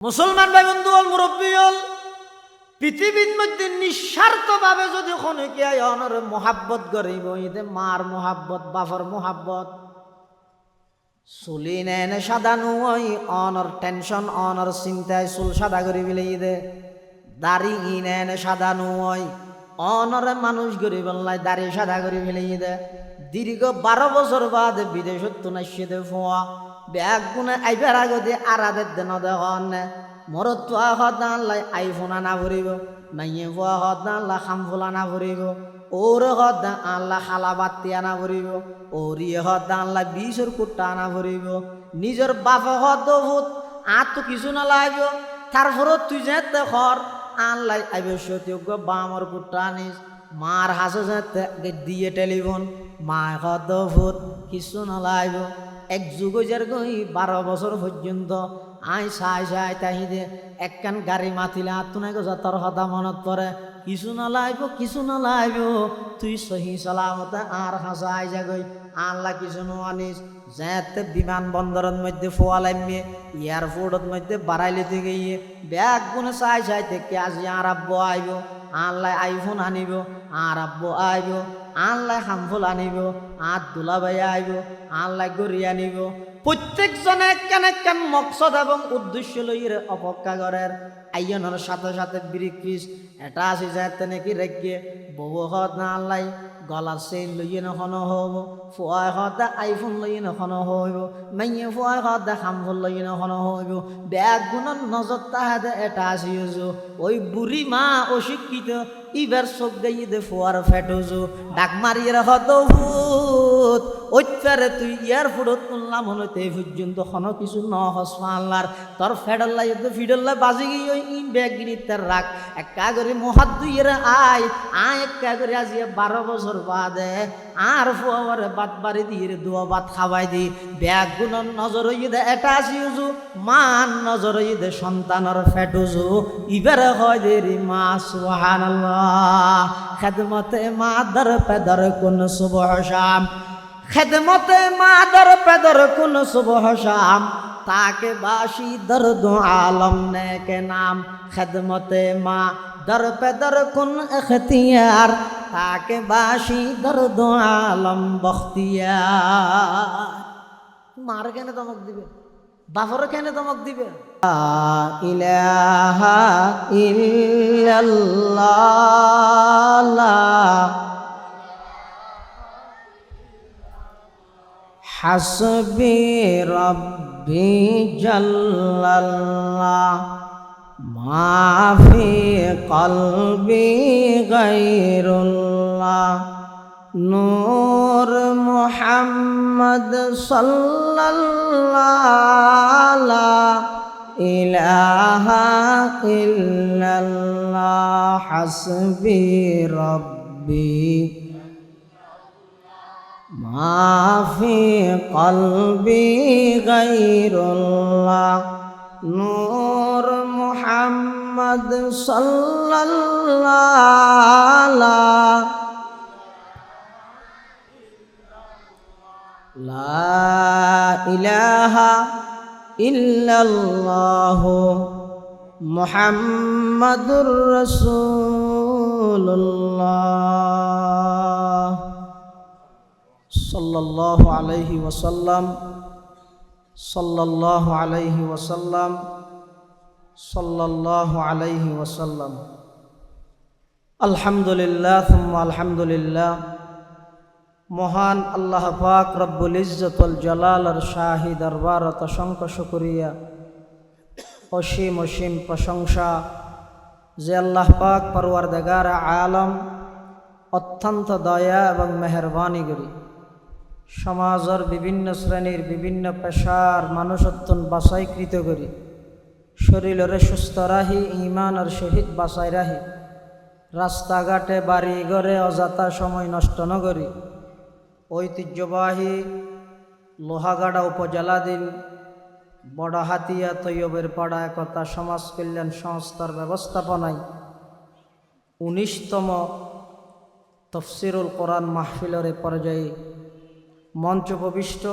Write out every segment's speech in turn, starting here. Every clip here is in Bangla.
মুসলমান ভাই বন্ধু হল মুরব্বী হল পৃথিবীর মধ্যে নিঃস্বার্থভাবে যদি খনিকে অনর মোহাব্বত করিব ইদে মার মোহাব্বত বাফর মোহাব্বত চুলি নেনে সাদা নুই অনর টেনশন অনর চিন্তায় চুল সাদা করি বিলে ইদে দাড়ি নেনে সাদা নুই অনরে মানুষ গরিব দাড়ি সাদা করি ফেলে ইদে দীর্ঘ 12 বছর বাদ বিদেশত নাইছে ফোয়া ব্যাগ গুনে আইবার আগতে আরাদের দেন দেখন মরত হদ আল্লাহ আইফোন আনা ভরিব মাইয়ে ফুয়া হদ আল্লাহ খামফুল আনা ভরিব ওর হদ আল্লাহ খালা বাতি আনা ভরিব ওরিয়ে হদ আল্লাহ 20 কোটা আনা ভরিব নিজের বাপ হদ ভূত আর তো কিছু না লাগবে তারপরও তুই যেতে খর আল্লাহ আইবে সত্যজ্ঞ বামর কোটা আনিস মার হাসে যেতে দিয়ে টেলিফোন মা হদ ভূত কিছু না লাগবে এক যুগ যার গই 12 বছর পর্যন্ত আই সাই সাই তাহিদে একখান গাড়ি মাতিলে আত্মনাই গো তোর হতা মনত পরে কিছু না লাইব তুই সহি সালামতে আর হাসা আই যা গই আল্লাহ কিছু আনিস যেতে বিমানবন্দরের মধ্যে ফোয়ালাইমে এয়ারপোর্টের মধ্যে বাড়াইলিতে গিয়ে ব্যাগ গুনে সাই সাই থেকে আজি আর আব্বু আইব আল্লাহ আইফোন আনিব আর আব্বু আইব আল্লাহ হামফুল আনিব আর দুলাভাই আইব আল্লাহ গড়ি আনিব প্রত্যেকজনে কেন মকসদ এবং উদ্দেশ্য লইয়ে অপেক্ষা করেন আইয়নের সাথে সাথে ব্রিজ এটা আসি যাতে নাকি রেখে বউ হদ না আল্লাহ গলার চেইন লইয়ে নখন হব ফুয়াই হদ আইফোন লইয়ে নখন হইব মাইয়ে ফুয়াই হদ হামফুল লইয়ে নখন হইব ব্যাগ গুণর নজর তাহাদে এটা আসি ওই বুড়ি মা অশিক্ষিত ইবার চোখ দিয়ে দে ফুয়ার ফেটোজো ডাক মারিয়ে হদ ভূত ওইটারে তুই এয়ারপোর্টত করলাম হতে পর্যন্ত কোনো কিছু ন হসমাল্লার তোর ফেডল্লাই ফিডল্লাই বাজি গিয়ে ওই ব্যাগ গিরিতার রাখ একা করে মহাদ দুইয়ের আয় একা করে আজি 12 বছর বাদে আর ফুয়ারে বাদ বাড়ি দিয়ে দুয়া ভাত খাওয়াই দি ব্যাগ গুণর নজর দে এটা আসিউজু মান নজর দে সন্তানের ফেটুজু ইবারে হয় দে রে মা সুবহানাল্লাহ খেদমতে মা দর পেদর কোন সুবহ শাম খেদমতে মা দর পেদর কোন সুবহ শাম তাকে বাসি দর্দ আলম নে কে নাম খেদমতে মা দর পেদর কোন এখতিয়ার তাকে বাসি দর্দ আলম বখতিয়ার মার কেন ধমক দিবে বাফর কেন ধমক দিবে ইলাহা ইল্লাল্লাহ হাসবি রব্বি জাল্লাল্লাহ মাফি কলবি গায়রুল্লাহ নূর মুহাম্মদ সাল্লাল্লাহ ইলাহা ইল্লাল্লাহ হাসবি রব্বি মাফি কলবি গায়রুল্লাহ নূর মুহাম্মদ সাল্লাল্লাহ লা ইলাহা ইল্লাল্লাহ মুহাম্মাদুর রাসূলুল্লাহ সাল্লাল্লাহু আলাইহি ওয়াসাল্লাম সাল্লাল্লাহু আলাইহি ওয়াসাল্লাম সাল্লাল্লাহু আলাইহি ওয়াসাল্লাম আলহামদুলিল্লাহ সুম্মা আলহামদুলিল্লাহ মহান আল্লাহ পাক রব্বুল ইজ্জতুল জালালের শাহী দরবারত অসংখ্য শুকরিয়া অসীম অসীম প্রশংসা যে আল্লাহ পাক পরওয়ারদিগার আলম অত্যন্ত দয়া এবং মেহরবানি করি সমাজের বিভিন্ন শ্রেণীর বিভিন্ন পেশার মানুষত্বন বাছাইকৃত করি শরীরে সুস্থ রাহি ইমানের সহিত বাছাই রাহি রাস্তাঘাটে বাড়ি ঘরে অযথা সময় নষ্ট ন করি ঐতিহ্যবাহী লোহাগাড়া উপজেলাধীন বড়হাতিয়া তৈয়বের পাড়া একতা সমাজ কল্যাণ সংস্থার ব্যবস্থাপনায় 19তম তফসিরুল কোরআন মাহফিলের পর্যায়ে মঞ্চ উপবিষ্ট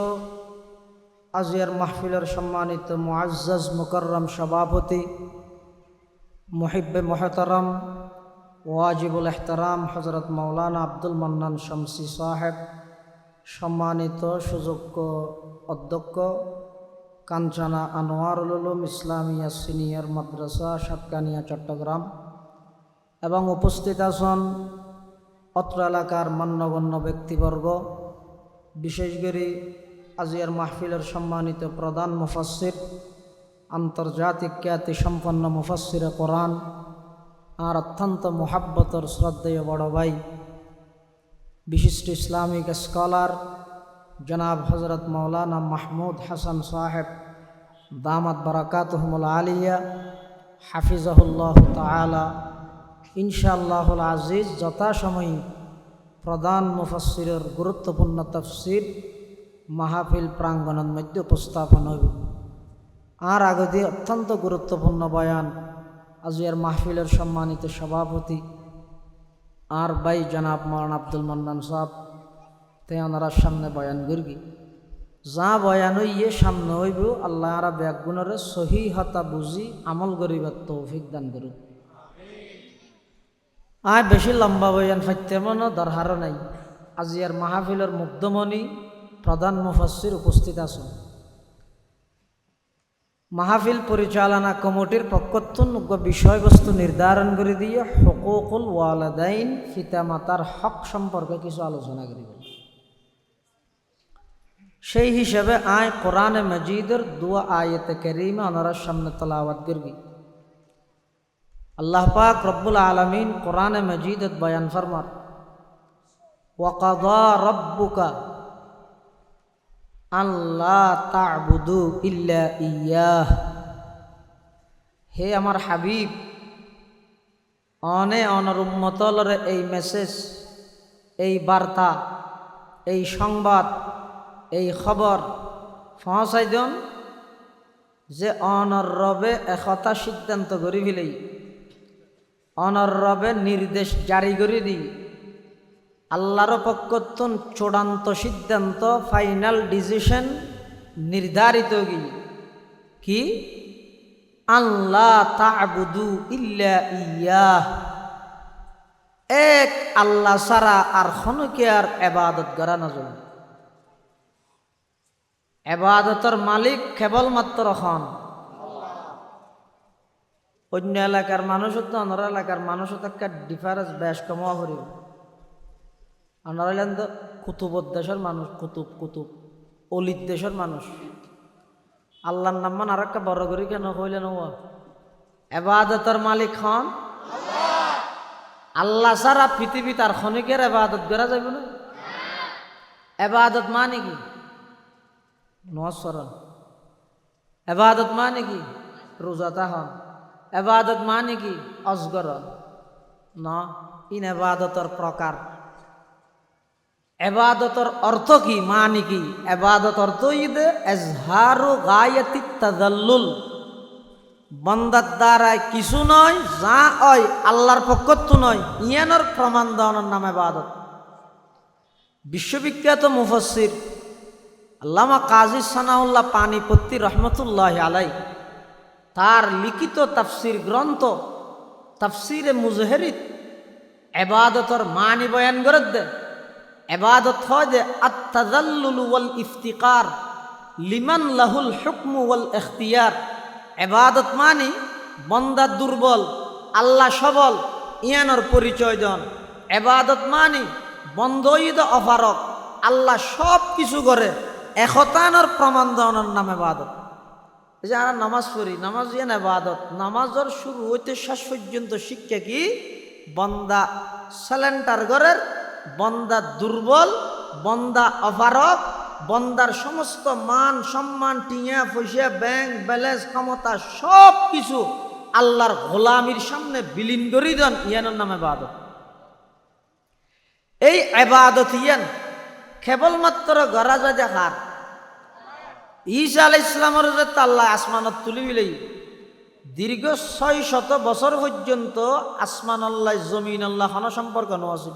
আজিয়ার মাহফিলের সম্মানিত মুআজ্জাজ মুকাররম সভাপতি মুহিব্বে মুহতারাম ওয়াজিবুল ইহতারাম হযরত মাওলানা আব্দুল মান্নান শামসী সাহেব, সম্মানিত সুযোগ্য অধ্যক্ষ কাঞ্চনা আনোয়ারুল উলুম ইসলামিয়া সিনিয়র মাদ্রাসা সাতকানিয়া চট্টগ্রাম, এবং উপস্থিত আছেন অত্র এলাকার মান্যগণ্য ব্যক্তিবর্গ, বিশেষ করে আজিয়ার মাহফিলের সম্মানিত প্রধান মুফাসসির, আন্তর্জাতিক খ্যাতি সম্পন্ন মুফাসসিরে কোরআন আর অত্যন্ত মোহাব্বতর শ্রদ্ধেয় বড় ভাই বিশিষ্ট ইসলামিক স্কলার জনাব হজরত মৌলানা মাহমুদ হাসান সাহেব দামাত বারাকাতুহুমুল আলিয়া হাফিজাহুল্লাহ তাআলা ইনশাআল্লাহুল আজিজ যথাসময়ে প্রধান মুফাসসিরের গুরুত্বপূর্ণ তাফসীর মাহফিল প্রাঙ্গণের মধ্যে উপস্থাপন হইব। আর আগে অত্যন্ত গুরুত্বপূর্ণ বয়ান আজিয়ার মাহফিলের সম্মানিত সভাপতি আর ভাই জনাব মাওলানা আব্দুল মান্নান সাহেব তেনার সামনে বয়ান করবি। যা বয়ান হইয়ে সামনে হইব আল্লাহ আর ব্যাগুণরে সহি হতা বুঝি আমল করিবার তৌফিক দান করুন। আর বেশি লম্বা বয়ান ফাইতে মনে দরকার নাই। আজিয়ার মাহফিলের মুগ্ধমণি প্রধান মুফাসসির উপস্থিত আছেন। মাহফিল পরিচালনা কমিটির পক্ষত্বন বিষয়বস্তু নির্ধারণ করে দিয়ে হুকুকুল ওয়ালিদাইন পিতামাতার হক সম্পর্কে কিছু আলোচনা করিব। সেই হিসাবে আয় কোরআনে মজিদের দুয়া আয়াতে কারীমা ওনার সামনে তেলাওয়াত করবি। আল্লাহ পাক রব্বুল আলামিন কোরআনে মজিদত বয়ান ফরমান, ওয়াকাযা রাব্বুকা আল্লাহ তা'বুদু ইল্লা ইয়্যাহ। হে আমার হাবিব, অনর উম্মতলরে এই মেসেজ, এই বার্তা, এই সংবাদ, এই খবর পৌঁছাই দিন যে অনর রবে একতা সিদ্ধান্ত করি ফেলেই, অনর রবে নির্দেশ জারি করে দিই, আল্লাহর পক্ষতন চূড়ান্ত সিদ্ধান্ত ফাইনাল ডিসিশন নির্ধারিত কি আল্লাহ তা'বুদু ইল্লা ইয়্যাহ, এক আল্লাহ ছাড়া আর কোনোকে আর ইবাদত করা না যাবে। ইবাদতের মালিক কেবলমাত্র খন অন্য এলাকার মানুষও তো অন্য এলাকার মানুষও তো একটা ডিফারেন্স বেশ কম করিব। আমরা হইলেন তো কুতুবর দেশের মানুষ, কুতুব অলির দেশের মানুষ। আল্লাহর নাম মান আর একটা বড় করি কেন হইলেন ও ইবাদতের মালিক হন আল্লাহ ছাড়া পৃথিবীতে আর ক্ষণিকের ইবাদত করা যাবে না। ইবাদত মানে কি? নওয়াজ ইবাদত মানে কি? রোজাতা হন। ইবাদত মানে কি? অজগর না, ইন ইবাদতের প্রকার। ইবাদতের অর্থ কি? মানে কি? ইবাদত অর্থ ইদে ইজহারু গায়াতিত তাযাল্লুল, বান্দার দ্বারায় কিছু নয় যা হয় আল্লাহর পক্ষত্ব নয় ইয়ানোর প্রমাণ দেওয়ানোর নাম ইবাদত। বিশ্ববিখ্যাত মুফাসসির আল্লামা কাজী সানাউল্লাহ পানিপত্তি রহমতুল্লাহি আলাইহি তার লিখিত তাফসির গ্রন্থ তাফসিরে মুজহিরিত ইবাদতের মানি বয়ান করে দেয়। ইবাদত হয় যে আত-তাযাল্লুল ওয়াল ইফতিকার লিমান লাহুল হুকমু ওয়াল ইখতিয়ার। ইবাদত মানে বান্দা দুর্বল আল্লাহ সবল ইয়ানোর পরিচয় দেন। ইবাদত মানে বন্ধইদ অফারক আল্লাহ সব কিছু করে একতানোর প্রমাণ দেওয়ানোর নাম ইবাদত। এই যে আমরা নামাজ পড়ি, নামাজ ইয়ান ইবাদত। নামাজের শুরু হইতে শেষ পর্যন্ত শিক্ষা কি? বান্দা স্যালেন্টার ঘরের, বন্দা দুর্বল, বন্দা অপারক, বন্দার সমস্ত মান সম্মান টিয়া পয়সা ব্যাংক ব্যালেন্স ক্ষমতা সব কিছু আল্লাহর গোলামির সামনে বিলীন করে দেন, ইয়ানোর নামে ইবাদত। এই ইবাদত ইয়ান কেবলমাত্র গড়া যায় দেখার। ঈসা আলাইহিস সালামের যে আল্লাহ আসমানত তুলি বিলেই দীর্ঘ 600 বছর পর্যন্ত আসমান আল্লাহ জমিন আল্লাহ কোনো সম্পর্ক নছিল।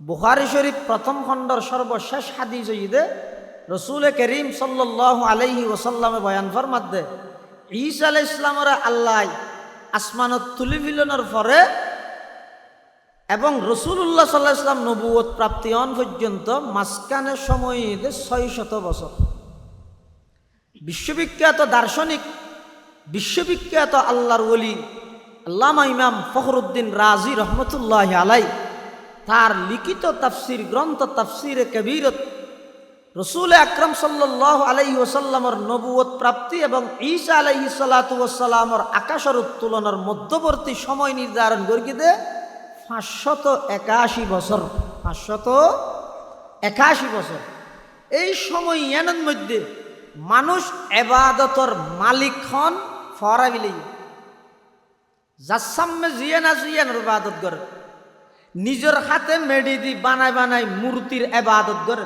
বুখারী শরীফ প্রথম খণ্ডর সর্বশেষ হাদিস হইদে রসুল করিম সাল্লাল্লাহু আলাইহি ওয়াসাল্লামে বয়ান ফরমাতে ঈসা আলাইহিস সালামের আল্লাহ আসমানত তুলি ফিলনের পরে এবং রসুল্লাহ সাল্লাল্লাহু আলাইহি ওয়াসাল্লাম নবুয়ত প্রাপ্তি হন পর্যন্ত মাঝখানের সময় 600 বছর। বিশ্ববিখ্যাত দার্শনিক, বিশ্ববিখ্যাত আল্লাহর ওলি আল্লামা ইমাম ফখরুদ্দিন রাজি রহমতুল্লাহ আলাই তার লিখিত তাফসির গ্রন্থ তাফসিরে কবীরত রসুল আকরাম সাল্লাল্লাহু আলাইহি ওয়াসাল্লামের নবুয়ত প্রাপ্তি এবং ঈসা আলাইহিস সালাতু ওয়াস সালামের আকাশের উত্তোলনের মধ্যবর্তী সময় নির্ধারণ করিয়ে দে 581 বছর। 581 বছর। এই সময় এনের মধ্যে মানুষ এবাদতর মালিক হন ফরাবিলি যার সামনে জিয়ে না জিয়ানোর ইবাদত করে, নিজের হাতে মেডি দি বানায় বানায় মূর্তির এবাদত করে,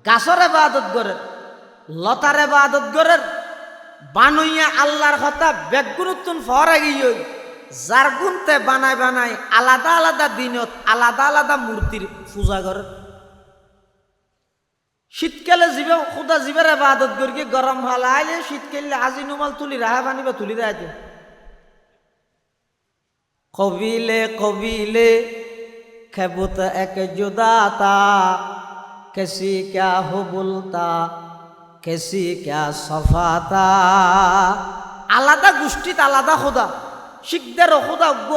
গাছর এবাদত করে, লতার এবাদত করে, বানুইয়া আল্লাহর কথা বেগুনুত্তুন ফরা গিয়ে যার গুনতে বানায় বানায় আলাদা আলাদা দিনত আলাদা আলাদা মূর্তির পূজা করে। শীতকালে জীবে খুদা জীবের এবাদত করি, গরম হাল আইলে শীতকালে আজি নুমাল তুলি রাহা বানিবা তুলি রাখে। কবিলে কবিলে খেবুত এক জুদাতা कैसी क्या हो बोलता कैसी क्या সফাতা। আলাদা গোষ্ঠীত আলাদা খোদা, শিখদেরও খোদা অজ্ঞ,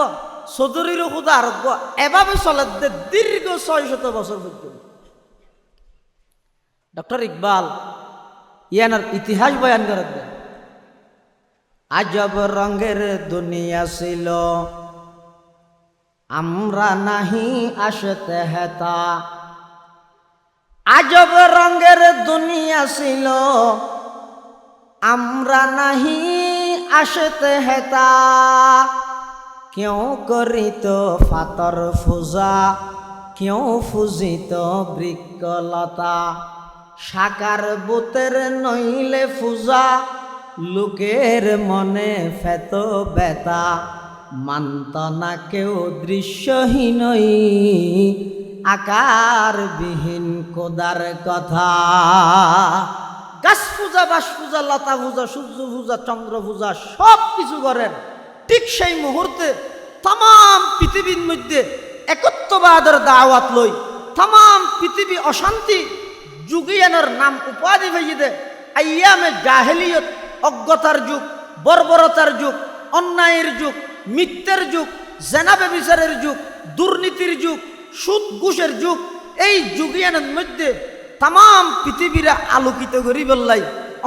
চৌধুরীরও খোদা আর অজ্ঞ, এভাবে চলে দীর্ঘ 600 বছর পর্যন্ত। ডক্টর ইকবাল ইয়ানার ইতিহাস বয়ান করে দেন, আজব রঙের দুনিয়া ছিল আমরা নাহি আসতে হেতা। আজব রঙের দুনিয়া ছিল আমরা নাহি আসতে হেতা। কেউ করিত ফাতর ফুজা কেউ ফুজিত বৃক্ষলতা। সাকার বুতের নইলে ফুজা লোকের মনে ফেত বেতা। মানত না কেউ দৃশ্যহীনই আকারবিহীন কোদার কথা। গাছ পূজা বাস পূজা লতা পূজা সূর্য পূজা চন্দ্র পূজা সব কিছু করেন, ঠিক সেই মুহূর্তে তাম পৃথিবীর মধ্যে একত্ববাদের দাওয়াত লই তাম পৃথিবী অশান্তি যুগিয়ানোর নাম উপাধি ভাইয়ে দে। আইয়ামে জাহেলিয়ত অজ্ঞতার যুগ, বর্বরতার যুগ, অন্যায়ের যুগ, মিথ্যের যুগ, জেনাবে বিচারের যুগ, দুর্নীতির যুগ, সুদ ঘুষের যুগ। এই যুগিয়ানের মধ্যে তাম পৃথিবীরা আলোকিত করি বললাই,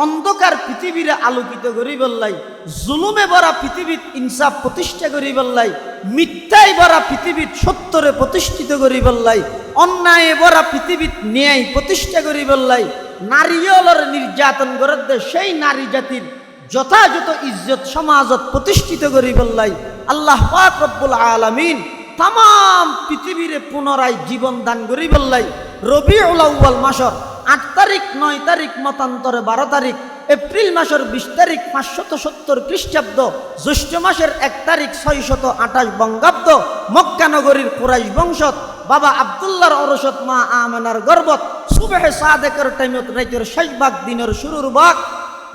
অন্ধকার পৃথিবীরা আলোকিত করি বললাই, জুলুমে ভরা পৃথিবীত ইনসাফ প্রতিষ্ঠা করি বললাই, মিথ্যায় ভরা পৃথিবীত সত্যরে প্রতিষ্ঠিত করি বললাই, অন্যায় ভরা পৃথিবীত ন্যায় প্রতিষ্ঠা করি বললাই, নারীয়লর নির্যাতন করে দে সেই নারী জাতির যথাযথ ইজ্জত সমাজত প্রতিষ্ঠিত করি বললাই। আল্লাহ পাক রব্বুল আলামিন তাম পৃথিবীরে পুনরায় জীবন দান করি বললাই। রবিউল আউয়াল মাসর 8 তারিখ 9 তারিখ মতান্তরে 12 তারিখ, এপ্রিল মাসের 20 তারিখ 570 খ্রিস্টাব্দ, জ্যৈষ্ঠ মাসের 1 তারিখ 628 বঙ্গাব্দ, মক্কা নগরীর কুরাইশ বংশত বাবা আব্দুল্লাহর অরসত মা আমেনার গর্বত সুবহে সাদেকের টাইমত রাইতের শেষ ভাগ দিনের শুরুর ভাগ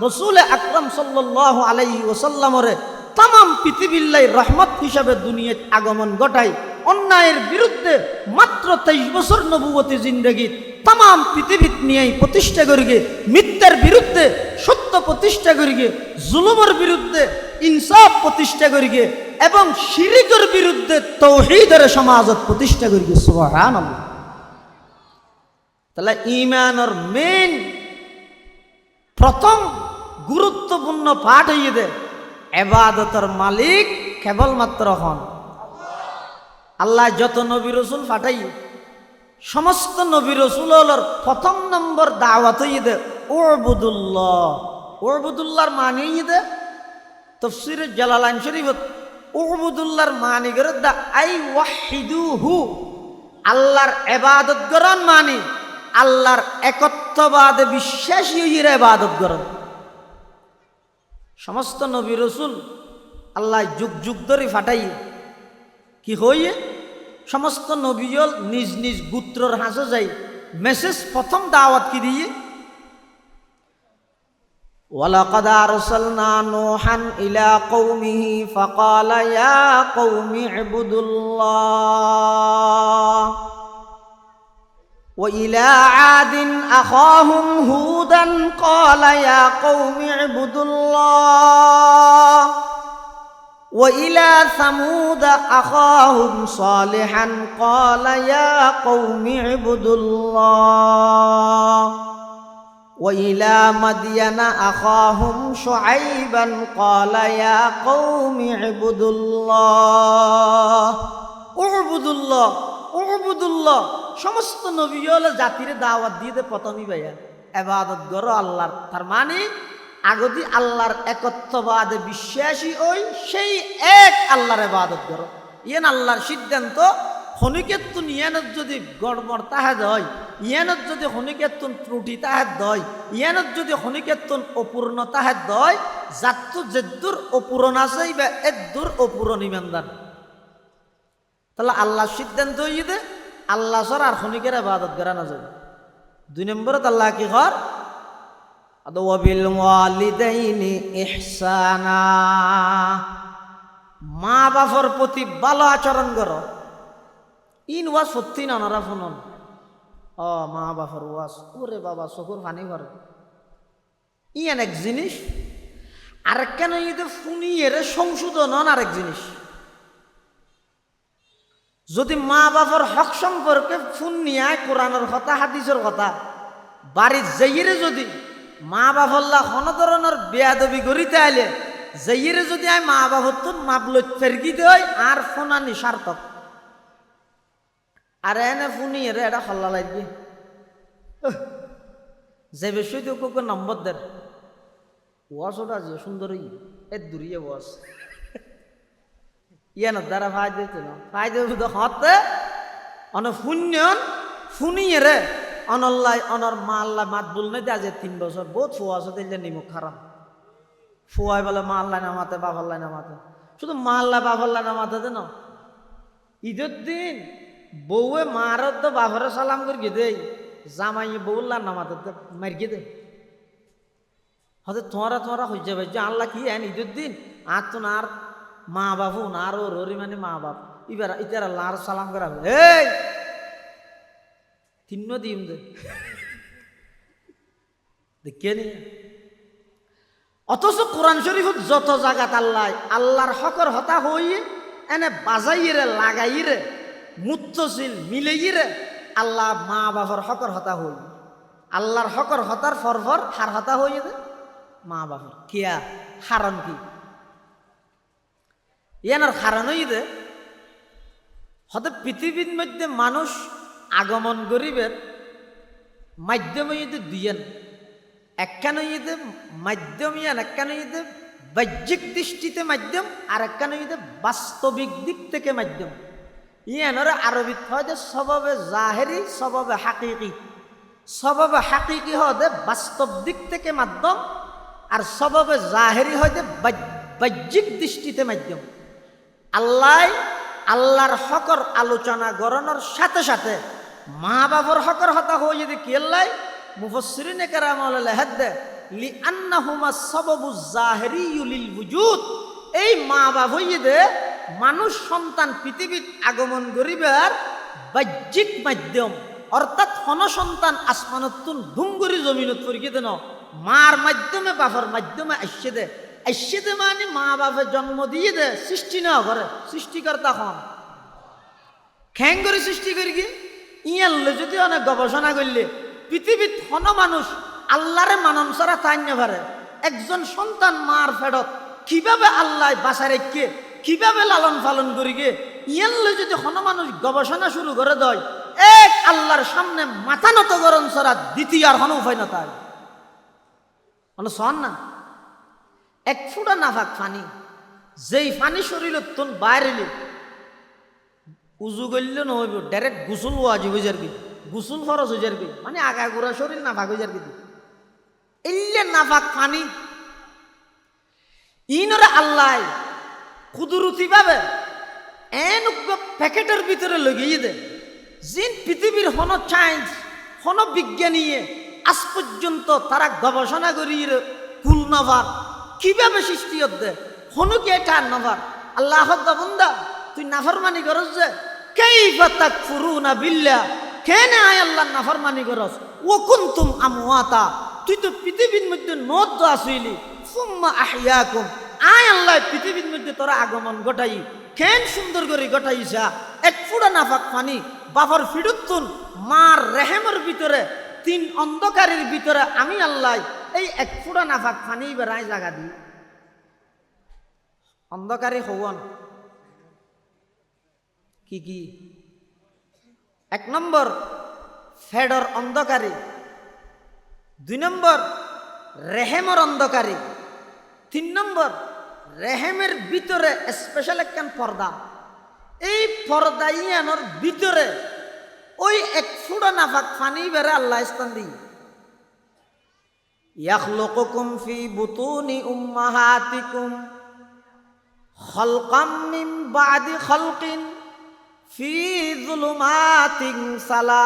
রসুল আকরাম সাল্লাল্লাহু আলাইহি ওয়াসাল্লামরে তাম পৃথিবীর রহমত হিসাবে দুনিয়াত আগমন ঘটায়। অন্যায়ের বিরুদ্ধে মাত্র 23 বছর নবুয়তি জিন্দেগি তাম পৃথিবীত নিয়েই প্রতিষ্ঠা করিগে, মিথ্যার বিরুদ্ধে সত্য প্রতিষ্ঠা করিগে, জুলুমের বিরুদ্ধে ইনসাফ প্রতিষ্ঠা করিগে এবং শিরিকের বিরুদ্ধে তৌহিদের সমাজত প্রতিষ্ঠা করিগে। সুবহানাল্লাহ। তাহলে ঈমানের মেইন প্রথম গুরুত্বপূর্ণ পাঠ হইয়ে দে এবাদতের মালিক কেবলমাত্র হন আল্লাহ। যত নবী রসুল পাঠাই সমস্ত নবী রসুলের প্রথম নম্বর দাওয়াত হইয়ে দে উবুদুল্লাহ। উবুদুল্লাহর মানে হইয়ে দে তাফসীরে জালালাইন শরীফত উবুদুল্লাহর মানে করে দা আই ওয়াহিদুহু, আল্লাহর ইবাদত করন মানে আল্লাহর একত্ববাদে বিশ্বাসী হইয়ে ইবাদত করন। সমস্ত নবী রসুল আল্লাহ যুগ যুগ ধরে ফাটাই কি হইয়ে সমস্ত নবীল নিজ নিজ গোত্রর হাসে যাই মেসেজ প্রথম দাওয়াত কি দিয়ে ওয়ালাকাদ আরসালনা নূহান ইলা কওমিহি ফাকালা ইয়া কওমি ইবুদুল্লাহ ওয়া ইলা আদিন আখাহুম হুদান ক্বালা ইয়া কওমি ইবুদুল্লাহ ওয়া ইলা সামুদ আখাহুম সালিহান ক্বালা ইয়া কওমি ইবুদুল্লাহ وإلى مدين أخاهم شعيبا قال يا قوم اعبدوا الله اعبدوا الله اعبدوا الله সমস্ত নবীওয়ালা জাতিরে দাওয়াত দিয়ে প্রথমই ভাইয়া ইবাদত করো আল্লাহর। তার মানে আগদি আল্লাহর একত্ববাদে বিশ্বাসী ওই সেই এক আল্লাহর ইবাদত করো। ইয়েন আল্লাহর সিদ্ধান্ত হনিকেতুন ইয়ানত যদি গড়বড় তাহাদ হয়, ইয়ানত যদি হনিকেতুন ত্রুটি তাহাদ হয়, ইয়ানত যদি হনিকেতুন অপূর্ণ তাহাদ হয়, জাতু জেদ্দুর অপূরণ আছে বা এদ্দুর অপূরণ ইমানদার। তাহলে আল্লাহ সিদ্ধান্ত হইয়ে দে আল্লাহ সর আর হনিকের ইবাদত করা না যাবে। 2 নম্বরত আল্লাহ কি কর ওয়াবিল ওয়ালিদাইনি ইহসানা, মা বাবার প্রতি ভালো আচরণ করো। ইন ওয়াজ সত্যি না ওনারা শুনুন, ও মা বাবার ওয়াজ ওরে বাবা চকুর পানি করে ইয়ান এক জিনিস, আরেক কেন ইয়ে ফুনিয়ের সংশোধন হন আরেক জিনিস। যদি মা বাবার হক সম্পর্কে ফোন নিয়ে কোরআনের কথা হাদিসের কথা বাড়ির যাইয়ে যদি মা বাবল্লা কোনো ধরনের বেয়াদবি করিতে আইলে যাইয়ে যদি আমি মা বাবার তো মাপল ফেরকিতে হয় আর ফোনানি সার্থক। আর এনে ফুনি এরে এটা হল্লা লাগবে যে বেশি তো কোক নম্বর দের ওয়াশ ওটা যে সুন্দরই এ দূরিয়ে ওয়াশ ইয়ান দ্বারা ফাই দিতে না ফাই দিয়ে হতে অন শূন্যন ফুনি এরে অনল্লাই অনর মা আল্লাহ মাত বলনে দে আজ 3 বছর বহুত ফুয়াশো দিলে নিমুখ খারাপ ফুয়াই বলে মা আল্লাহ নামাতে বাবাল্লাহ নামাতে, শুধু মা আল্লাহ বাবাল্লাহ নামাতে দে না। ঈদের দিন বউয়ে মারত তো বাবারে সালাম করি দে, জামাই বউল্লাহ নামাতে মার গিয়ে দে হতে তোরা হয়ে যাবে যে আল্লাহ কি এন ঈদের দিন আর তো আর মা বাবু না আর ররি মানে মা বাপ এবার ইতার আল্লাহ আর সালাম করা হবে এই 3 দিন দে দেখে নি। অথচ কোরআন শরীফত যত জায়গাত আল্লাহর হকর হতা হইয়ে এনে বাজাইরে লাগাইরে মুত্তসিল মিলেইরে আল্লাহ মা বাবার হকর হতা হই, আল্লাহর হকর হতার ফরফর হার হতা হইয়ে দে মা বাবার কিয়া হারণ কি ইয়ানার হারণ হই দে হতে পৃথিবীর মধ্যে মানুষ আগমন গরিবের মাধ্যম হইতে দুইয়েন, একখান হইতে মাধ্যম ইয়ান একখান হইতে বাহ্যিক দৃষ্টিতে মাধ্যম আর একখান হইতে বাস্তবিক দিক থেকে মাধ্যম। ইয়ানোর আরবিত হয় যে সবাবে জাহেরি সবাবে হাকিকি, সবাবে হাকিকি হতে বাস্তব দিক থেকে মাধ্যম আর সবাবে জাহেরি হয় যে বাহ্যিক দৃষ্টিতে মাধ্যম। আল্লাহর হকর আলোচনা গড়ানোর সাথে সাথে মা বাবার হকর হতা হয়ে যদি কেল্লাই মুফাসসিরিনে কেরাম লেহাদ দে লি আন্নাহুমা সাবাবু জাহিরিয়্যু লিল ওয়ুজুদ, এই মা বাবা হইয়ে দে মানুষ সন্তান পৃথিবীত আগমন করিবার বাহ্যিক মাধ্যম, অর্থাৎ হন সন্তান আসমানতুন ধুমগুরি জমিনত পরিকে দেন মার মাধ্যমে বাবার মাধ্যমে আসছে দে মানে মা বাপে জন্ম দিয়ে দে সৃষ্টি না করে সৃষ্টিকর্তা হন খ্যাং করে সৃষ্টি করি কি ইয়ানলে যদি অনেক গবেষণা করলে পৃথিবীত হন মানুষ আল্লাহরে মানন ছাড়া তাই না পারে। একজন সন্তান মার ফেরত কিভাবে আল্লাহ বাসা রেখে কিভাবে লালন পালন করি গে ইয়ানলে যদি হন মানুষ গবেষণা শুরু করে দেয় এক আল্লাহর সামনে মাথা নত গরম ছাড়া দ্বিতীয় আর হন উপায় না তাই মানে শোন না। এক ফুটা নাফাক পানি যেই পানি শরীর তোন বাইরে উজু করলে নহইব ডাইরেক্ট গুসুল ওয়াজি হয়ে যাবি, গুসুল ফরজ হয়ে যাবি, মানে আগা গোড়া শরীর নাফাক হয়ে যাবি। এলে নাফাক পানি ইনরে আল্লাহ কুদরতি ভাবে এন প্যাকেটের ভিতরে লগিয়ে দে জিন পৃথিবীর হন সায়েন্স হন বিজ্ঞানী আজ পর্যন্ত তারা গবেষণা করিয়ে কুল নাফাক কিভাবে সৃষ্টি হতে হনু কি এটা নাফাক আল্লাহ বন্দা তুই নাফরমানি করস যে কাইফা তাকফুরুনা বিল্লাহ কেনে আয় আল্লাহ নাফরমানি করস ওয়া কুনতুম আমওয়াতা তুই তো পৃথিবীর মধ্যে নদ আসিলি সুম্মা আহইয়াকুম আয় আল্লাহ পৃথিবীর মধ্যে তোরা আগমন ঘটাই কেন সুন্দর করে ঘটাইছা এক ফুড়া নাফাক পানি বাবার ফিডুতুন মার রেহেমের ভিতরে তিন অন্ধকারের ভিতরে আমি আল্লাহ এই এক ফুড়া নাফাক পানি বেড়াই জায়গা দিই অন্ধকারে হওয়ান কি কি এক নম্বর ফেডর অন্ধকারে দুই নম্বর রেহেমর অন্ধকারে তিন নম্বর রেহেমের ভিতরে স্পেশাল একখান পর্দা এই পর্দাইয়ানোর ভিতরে ওই এক ফুটা নাফাক পানি বেড়ে আল্লাহ স্থান দিই ইয়াখলুকুকুম ফি বুতুনি উম্মাহাতিকুম খালকাম মিন বাদি খালকিন ফি যুলুমাতিন সালাস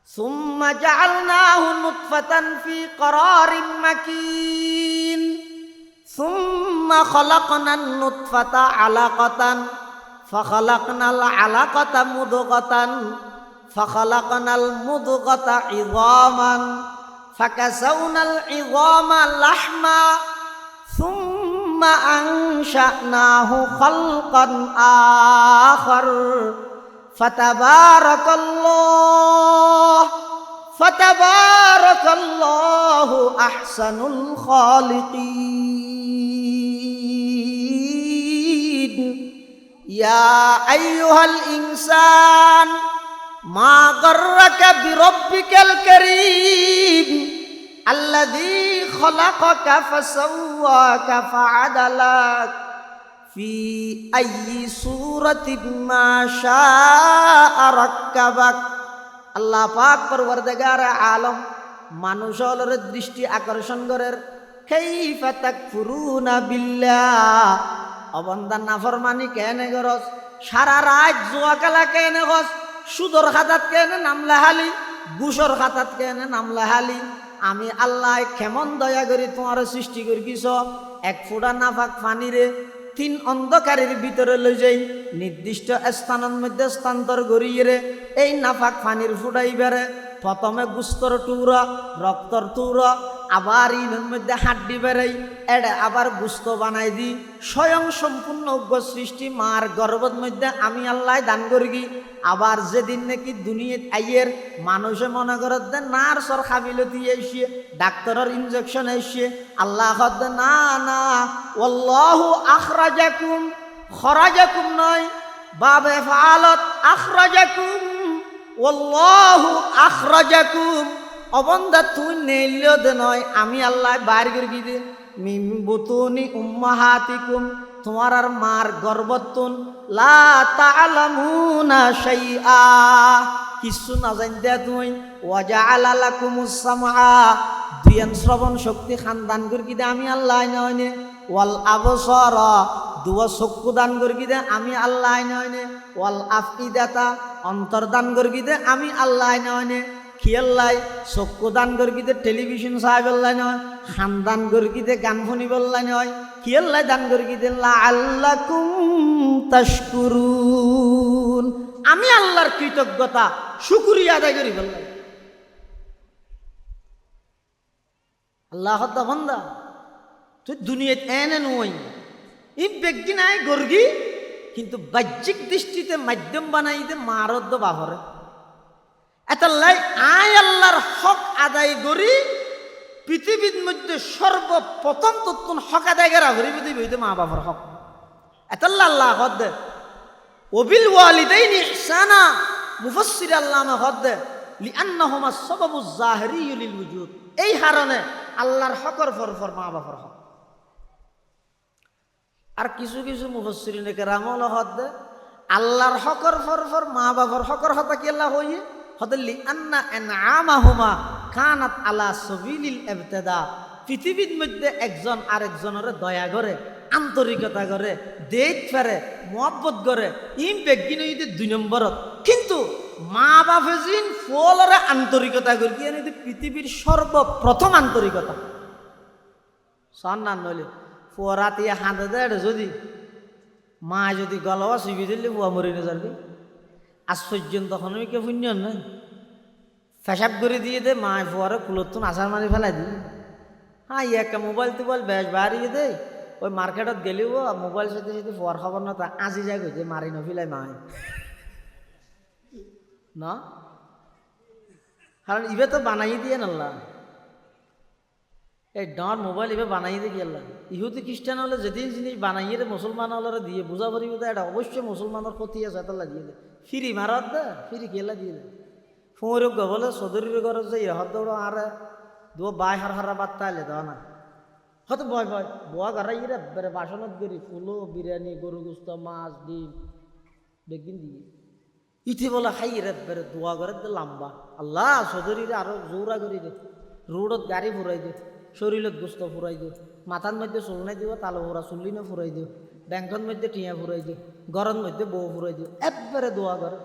সুম্মা জাআলনাহু নুতফাতান ফি ক্বরারিন মাকিন সুম্মা খালাকনান নুতফাতা আলাকাতান ফাখালাকনাল আলাকাতা মুদগাতান ফাখালাকনাল মুদগাতা ইযামান ফাকাসাউনাল ইযামা লাহমা সুম্মা আনশানাহু খালকান আখার ফাতাবারাকাল্লাহু আহসানুল খালিকিন ইয়া আইয়ুহাল ইনসান মা গাররাকা বিরাব্বিকাল কারীম আল্লাযী খালাকাকা ফাসাওয়াকা ফাআদালাক ফি আইয়ি সূরাতিন মা শাআ রাক্কাবাক আল্লাহ পাক পরওয়ারদিগার আলম মানুষের দৃষ্টি আকর্ষণ করের কাইফা তাকফুরুনা বিল্লাহ অবন্দা নাফরমানি কেনে গরস সারা রাত জুয়া খেলা কেনে গস সুদর খাতাত কেনে নামলাহালি ঘুষর খাতাত কেনে নামলাহালি আমি আল্লাহ কেমন দয়া করি তোমার সৃষ্টি করিস এক ফুটা নাফাক পানিরে তিন অন্ধকারের ভিতরে লই যাই নির্দিষ্ট স্থানের মধ্যে স্থানান্তর করিয়ে রে এই নাফাক পানির ফুটাই বেড়ে প্রথমে গুস্তর টুরা রক্তর টুরা আবার ইনের মধ্যে হাড্ডি বেড়াই এড়ে আবার গুস্ত বানাই দি স্বয়ং সম্পূর্ণ উগ্র সৃষ্টি মার গর্ভের মধ্যে আমি আল্লাহ দান করি আবার যেদিন নাকি দুনিয়াত আইয়ের মানুষে মনে করে দে নার্সর খাবিলতি এসে ডাক্তারের ইনজেকশন এসে আল্লাহ দে না না ওয়াল্লাহু আখরাজাকুম খরাজাকুম নয় বাবে ফালত আখরাজাকুম ওয়াল্লাহু আখরাজাকুম অবন্দা তুই নেইলেও দে নয় আমি আল্লাহ বাইর করে দে মিন বুতুনি উম্মাহাতিকুম তোমার আর মার গর্ভতুন লা তা'লামুনা শাইআ কিছু না জানতে তুই ওয়াজআলা লাকুমুস সামআ দুয়ান শ্রবণ শক্তি খানদান করে দে আমি আল্লাহ নয়নে ওয়াল আবসারা দুয়া চক্ষু দান করে দে আমি আল্লাহ নয়নে ওয়াল আফইদাতা অন্তর্দান করে দে আমি আল্লাহ নয়নে খিয়াল্লাই চক্ষু দান করি দে টেলিভিশন চাই বললাই নয় খানদান করি দে গান শুনি বললাই নয় খিয়াল্লাই দান করি দে লাআল্লাকুম তাশকুরুন আমি আল্লাহর কৃতজ্ঞতা শুকরিয়া আদায় করি বললাই আল্লাহ বান্দা তুই দুনিয়াত এনে নই ই ব্যক্তি নাই গর্গি কিন্তু বাহ্যিক দৃষ্টিতে মাধ্যম বানাই দে মারদ বাহরে এতাল্লাই আয় আল্লাহর হক আদায় করি পৃথিবীর মধ্যে সর্বপ্রথম তত্তুন হক আদায় করা করি পৃথিবীতে মা বাবার হক এতাল্লা আল্লাহ হদ দে ওবিল ওয়ালিদাইনি ইহসানা মুফাসসির আল্লামা হদ দে লিআন্নাহুমা সাবাবুজ জাহিরি লিল ওজুদ এই কারণে আল্লাহর হকর ফর মা বাবার হক আর কিছু কিছু মুফাসসিরিনে কেরামল হদ দে আল্লাহর হকর ফর মা বাবার হকর হতা কি আল্লাহ হইয়ে হদলি আন্না এনআমাহুমা কানাত আলা সাবিলিল ইবতিদা পৃথিবীর মধ্যে একজন আরেকজনের দয়া করে আন্তরিকতা করে দেখ ফেরে মহব্বত করে ইম বেগিন হইতে দুই নম্বরত কিন্তু মা বাপে জিন ফুলরে আন্তরিকতা করি কি পৃথিবীর সর্বপ্রথম আন্তরিকতা সন্ধান নইলে ফুয়ারাতে হাঁদে দেয় যদি মা যদি গলওয়া চিবি দিলে ফুয়া মরি না যাবে আশ্চর্য তখন কে পুণ্য না ফেসাব করে দিয়ে দে মা ফুয়ারে কুলতুন আসার মারি ফেলাই দিই হ্যাঁ একটা মোবাইল টোবাইল বেশ বাড়িয়ে দে ওই মার্কেটত গেলেও মোবাইল সাথে সাথে ফুয়ার খবর না তা আজি যায় যে মারি নফিলাই মায় না কারণ ইবে তো বানাই দিয়ে নাল্লা এই ডাঁর মোবাইল এবার বানাই দিয়ে গেল ইহুদি খ্রিস্টান হলে যেদিন জিনিস বানাইয়ে মুসলমান হলে দিয়ে বুঝা পারিব এটা অবশ্যই মুসলমানের ক্ষতি আছে এটা দিয়ে দে ফিরি মারাত দে ফিরি গেলা দিয়ে দে ফুঁড় গবলে চৌধুরীর ঘরে যে ইহত দৌড় আর দু বাই হার হারা বার্তা এলে দেওয়া না হয়তো ভয় ভয় বোয়া গাড়াই বেড়ে বাসনত গড়ি ফুলো বিরিয়ানি গরু গুস্ত মাছ ডিম বেগিন দিয়ে ইতি বলে খাই রে বেড়ে দোয়া করে দে লম্বা আল্লাহ চৌধুরীরে আরো জোরা করি দে রোডত গাড়ি ফুরাই দে শরীরত গোস্ত ফুরাই দিও মাথার মধ্যে চুলনাই দিব তালো ফুরা চুল্লিনে ফুরাই দিও ব্যাংকর মধ্যে টিয়া ফুরাই দিও ঘরের মধ্যে বউ ফুরাই দিও একবারে দোয়া করে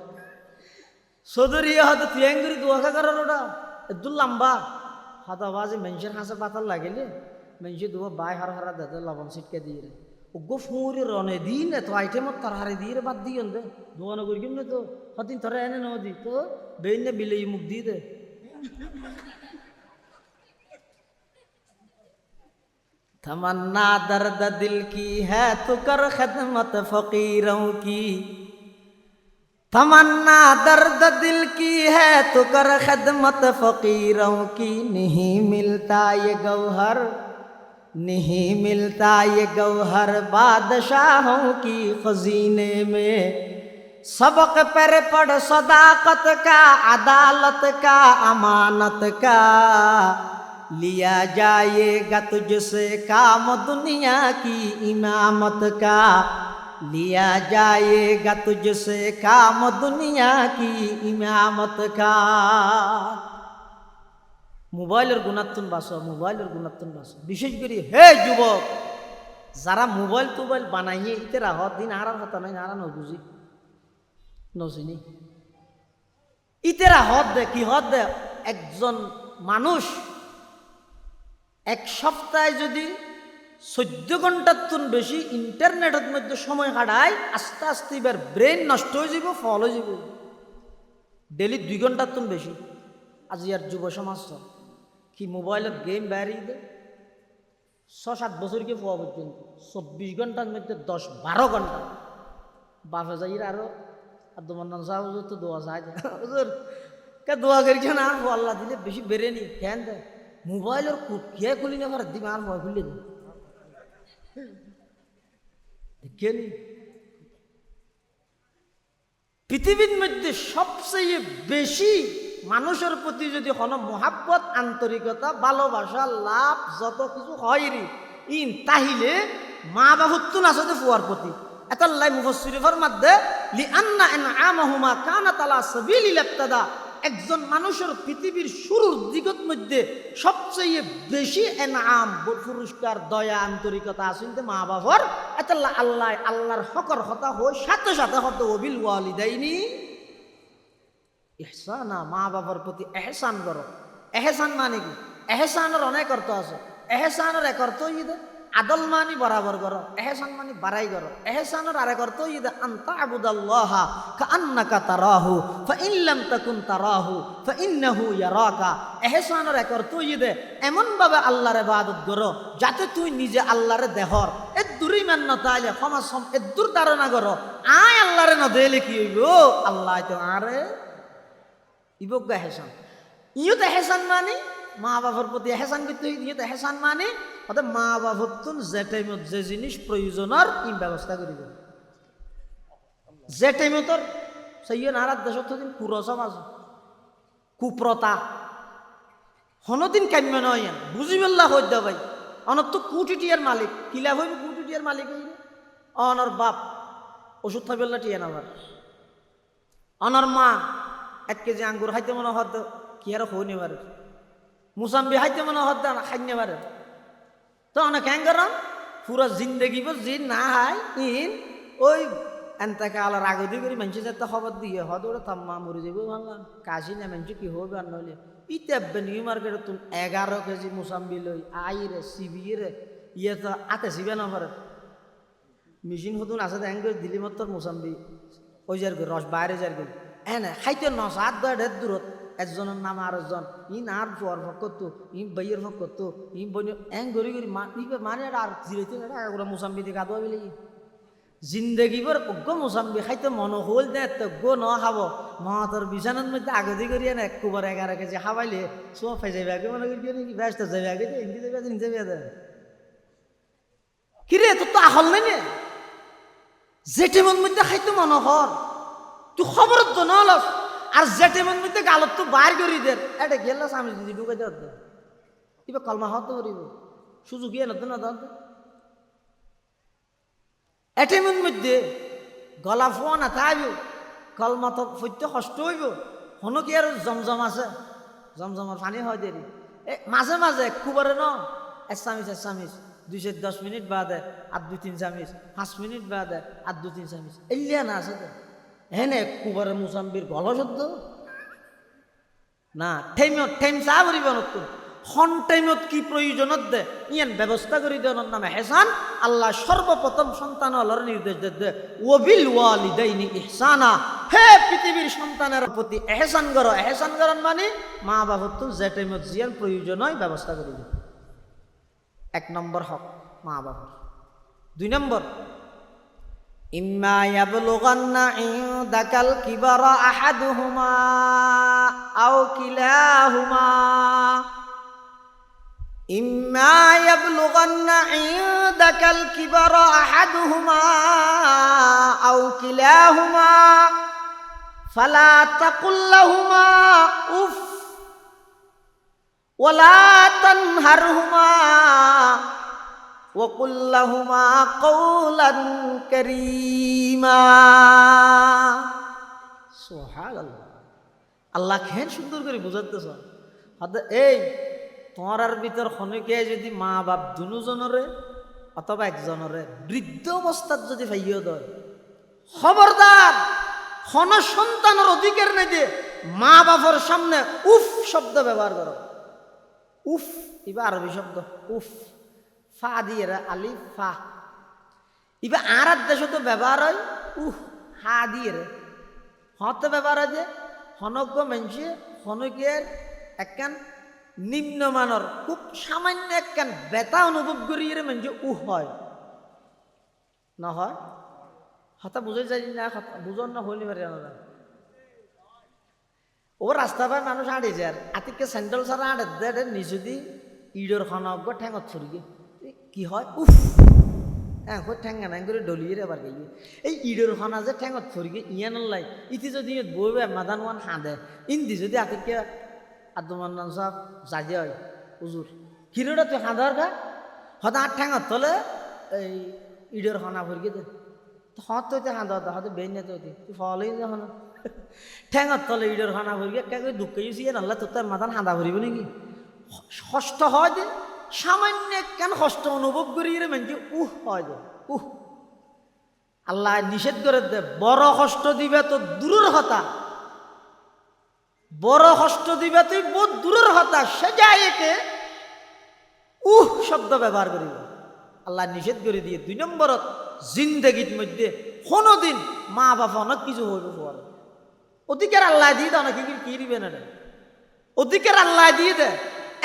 চৌধুরী হয়তো তিয়াঙ্গুরি দোয়া খা করার ওটা একদম লম্বা হাত আওয়াজে মানুষের হাসে পাতাল লাগিলে মানুষের দুয়া বাই হার হারা দেতে লবণ ছিটকে দিয়ে রে ওগো ফুঁড়ি রনে দিন এত আইটেমত তার হারে দিয়ে বাদ দিয়ে দে দোয়ানো করি কেমনে তো হতিন তোরা এনে ন দি তো বেইনে বিলে মুখ দিয়ে দে तमन्ना दर्द दिल की है तो कर खिदमत फकीरों की तमन्ना दर्द दिल की है तो कर खिदमत फकीरों की नहीं मिलता ये गौहर नहीं मिलता ये गौहर बादशाहों की खजीने में सबक पर पढ़ सदाकत का अदालत का अमानत का लिया जाएगा तुझसे काम दुनिया की इमामत का लिया जाएगा तुझसे काम दुनिया की इमामत का মোবাইলের গুণাত্তন বাসো মোবাইলের গুণাত্তন বাসো বিশেষ করে হে যুবক যারা মোবাইল টোবাইল বানাইয়ে ইতে রাহত দিন আরার কথা নাই আরা নবুঝি নচিনি ইতে রাহত দে কি হত দে একজন মানুষ এক সপ্তাহে যদি 14 ঘন্টার তুন বেশি ইন্টারনেটের মধ্যে সময় কাটায় আস্তে আস্তে এবার ব্রেন নষ্ট হয়ে যাব ফল হয়ে যাব ডেলি 2 ঘন্টার তুন বেশি আজ ইয়ার যুব সমাজ কি মোবাইলের গেম বাড়িয়ে দেয় 6-7 বছরকে পাওয়া পর্যন্ত 24 ঘন্টার মধ্যে 10-12 ঘন্টা বাপে যাই আরো আর তোমার নাম সাহেব তো দোয়া চাই কে দোয়া করি কেন আর আল্লাহ দিলে বেশি বেড়ে নি কেন দেয় মোবাইলের কে খুলি না পারে দিবে আর ভয় খুললে দিই দেখেনি পৃথিবীর মধ্যে সবচেয়ে বেশি মানুষের প্রতি যদি কোনো মহাব্বত আন্তরিকতা ভালোবাসা লাভ যত কিছু হয় রে ইন তাহিলে মা বাহুত্তুন আসতে ফুয়ার প্রতি এতাল্লাই মুফাসসিরিনের মধ্যে লিআন্না ইনআমাহুমা কানাত আলা সাবিলিল ইবতিদা একজন মানুষের পৃথিবীর শুরুর দিগত মধ্যে সবচেয়ে বেশি এনাম পুরস্কার দয়া আন্তরিকতা আসিনতে মা বাবার এতাল্লা আল্লাহ আল্লাহর হকর কথা হয় সাথে সাথে হতো ওবিল ওয়ালিদাইনি ইহসানা মা বাবার প্রতি এহসান করো এহসান মানে কি এহসানের অনেক অর্থ আছে এহসানের এক অর্থ ঈদে আদল মানি বরাবর করো এহসান মানি বাড়াই করো এহসানের আরেক অর্থ ঈদে আনতা আবুদাল্লাহা কাআন্নাকা তারাহু ফাইন লাম তাকুন তারাহু ফাইন্নাহু ইয়ারাকা এহসানের এক অর্থ ঈদে এমন ভাবে আল্লাহর ইবাদত করো যাতে তুই নিজে আল্লাহর দেহর এ দূরই মান না তাইলে ক্ষমা এ দূর ধারণা করো আয় আল্লাহরে না দেলে কি হইব আল্লাহ তো আরে ইবক এহসান ইয়ত এহসান মানে মা বাবার প্রতি এহসান করতে ইয়ত এহসান মানে অর্থাৎ মা বাবতুন যে টাইমত যে জিনিস প্রয়োজনের ই ব্যবস্থা করি যে টাইমতর সেই নারাত দেশত দিন কুরসম আছে কুপ্রতা হনদিন কাম্য নয় বুঝি মেল্লা হইত ভাই অনত তো কুটিটিয়ার মালিক কিলা হইব কুটিটিয়ার মালিক হইবে অনর বাপ ওষুধ খাইবেল্লা টিয়া নাবার অনর মা 1 কেজি আঙ্গুর খাইতে মনে হত কি আর হই নেবারে মুসাম্বি খাইতে মনে হত খাই নেবারে তো অনেক হ্যাঙ্গর পুরা জিন্দগি যে না হয় ইন ওই এনতাকে আলার আগদি করে মানুষের যাতে খবর দিয়ে হদ ওরা থাম্মা মরে যাবো ভাঙলাম কাশি না মানুষ কি হবে আর নইলে ইতে নিউ মার্কেটে তুমি 11 কেজি মুসাম্বি লই আই রে সিবি রে ইয়ে তো আতে সিবে না পারে মেশিন হতুন আছে হ্যাং করে দিলি মত মুসাম্বি ওই যার রস বাইরে যার গেল এনে খাইতে নস হাত দয় ঢের দূরত একজনের নাম আর একজন আর ফোয়ার ফক করতো বাইয়ের ফক করতো বই এং গড়ি গড়ি মানে আর জিরাইতে না মুসাম্বি দিয়ে কাদুয়া বিলে জিন্দগিবর অজ্ঞ মুসাম্বি খাইতে মন হল দে গো ন খাব মহাতর বিছানার মধ্যে আগদি করিয়া না একবার 11 কেজি খাবাইলে সব ফাই যাবে আগে মনে করি নাকি ব্যস্ত যাবে আগে হিন্দি যাবে হিন্দি যাবে কিরে তোর তো আহল নাই নে যেটে মন মধ্যে খাইতে মন হর তুই খবর তো নলস আর যেটে মন মধ্যে গালত তো বাইর করি দে এটা গেলাস আমি যদি ঢুকাই দে এবার কলমা হতে পারিব সুযোগ ইয়ে নতুন না দন্ত এটেমের মধ্যে গলা ফোয়া না তাইব কলমা তো ফইতে কষ্ট হইব হনো কি আর জমজম আছে জমজমের পানি হয় দেরি মাঝে মাঝে কুবারে ন এসামিস 2-10 মিনিট বাদে আর 2-3 চামিচ 5 মিনিট বাদে আর 2-3 চামিচ এলিয়া না আছে তো হেনে কুবারে মুসাম্বির গলা শব্দ না ঠেম চা করিব নতুন হন টাইমত কি প্রয়োজনত দে ইয়ান ব্যবস্থা করে দেওয়ার নামে হেসান আল্লাহ সর্বপ্রথম সন্তান আল্লাহর নির্দেশ দে ওয়াবিল ওয়ালিদাইনি ইহসানা হে পৃথিবীর সন্তানের প্রতি এহসান করো এহসান করার মানে মা বাবা তো যে টাইমত জিয়ান প্রয়োজন হয় ব্যবস্থা করে দিবে 1 নম্বর হক মা বাবার 2 নম্বর ইম্মা ইয়াবলুগান্না ইনদাকাল কিবারা আহাদুহুমা আও কিলাহুমা إما يبلغن عندك الكبر أحدهما أو كلاهما فلا تقل لهما أف ولا تنهرهما وقل لهما قولا كريما سبحان الله আল্লাহ কেন সুন্দর করে বুঝাতেছ এই তোমার ভিতর খনকে যদি মা বাপ দুজনরে অথবা একজনরে বৃদ্ধ অবস্থাত যদি ভাইও দয় খবরদার খন সন্তানের অধিকার নাই যে মা বাবার সামনে উফ শব্দ ব্যবহার করো উফ ইবা আরবি শব্দ উফ ফা দিয়ে আলিফ ফা ইবা আর দেশে তো ব্যবহার হয় উফ হা দিয়ে রে হতে ব্যবহার হয় যে হনজ্ঞ মানুষে হনকের একখান নিম্নমানের খুব সামান্য একখান ব্যথা অনুভব করিয়ে মানে হয় না হয় হতা বুঝে যাই না বুঝন না হইনি পারে না ও রাস্তা পায় মানুষ আড়ে যায় আর আতিকে স্যান্ডেল ছাড়া আড়ে দেয় নিচু দি ইডর খানক ঠ্যাঙত ছড়িয়ে কি হয় উফ হ্যাঁ ঠ্যাঙ্গা নাই করে ডলিয়ে এবার গিয়ে এই ইডর খানা যে ঠ্যাঙত ছড়িয়ে ইয়ান লাই ইতি যদি বইবে মাদান ওয়ান হাঁদে ইন্দি যদি আতিকে আদমান সাহেব যাজে হয় উজুর কিরোটা তুই হাঁদার গা হয়তো আর ঠ্যাঙত তলে এই ইডের খানা ভরকে দে হত তো হাঁদা হয়তো বেনে তো তুই ফলেই যখন ঠ্যাঙত তলে ইডের খানা ভরকে কে দুঃখ গেছি আল্লাহ তোর তার মাথান হাঁদা ভরিব নাকি কষ্ট হয় যে সামান্য কেন কষ্ট অনুভব করি রে মানে হয় যে আল্লাহ নিষেধ করে দে বড় কষ্ট দিবে তো দূরের কথা বড় কষ্ট দিবে তুই বহুত দূরের কথা সে যায় একে শব্দ ব্যবহার করিব আল্লাহ নিষেধ করে দিয়ে 2 নম্বরত জিন্দগির মধ্যে কোনোদিন মা বাবা অনেক কিছু হইব পরে অধিকার আল্লাহ দিয়ে দেয় অনেক কি দিবে না অধিকার আল্লাহ দিয়ে দেয়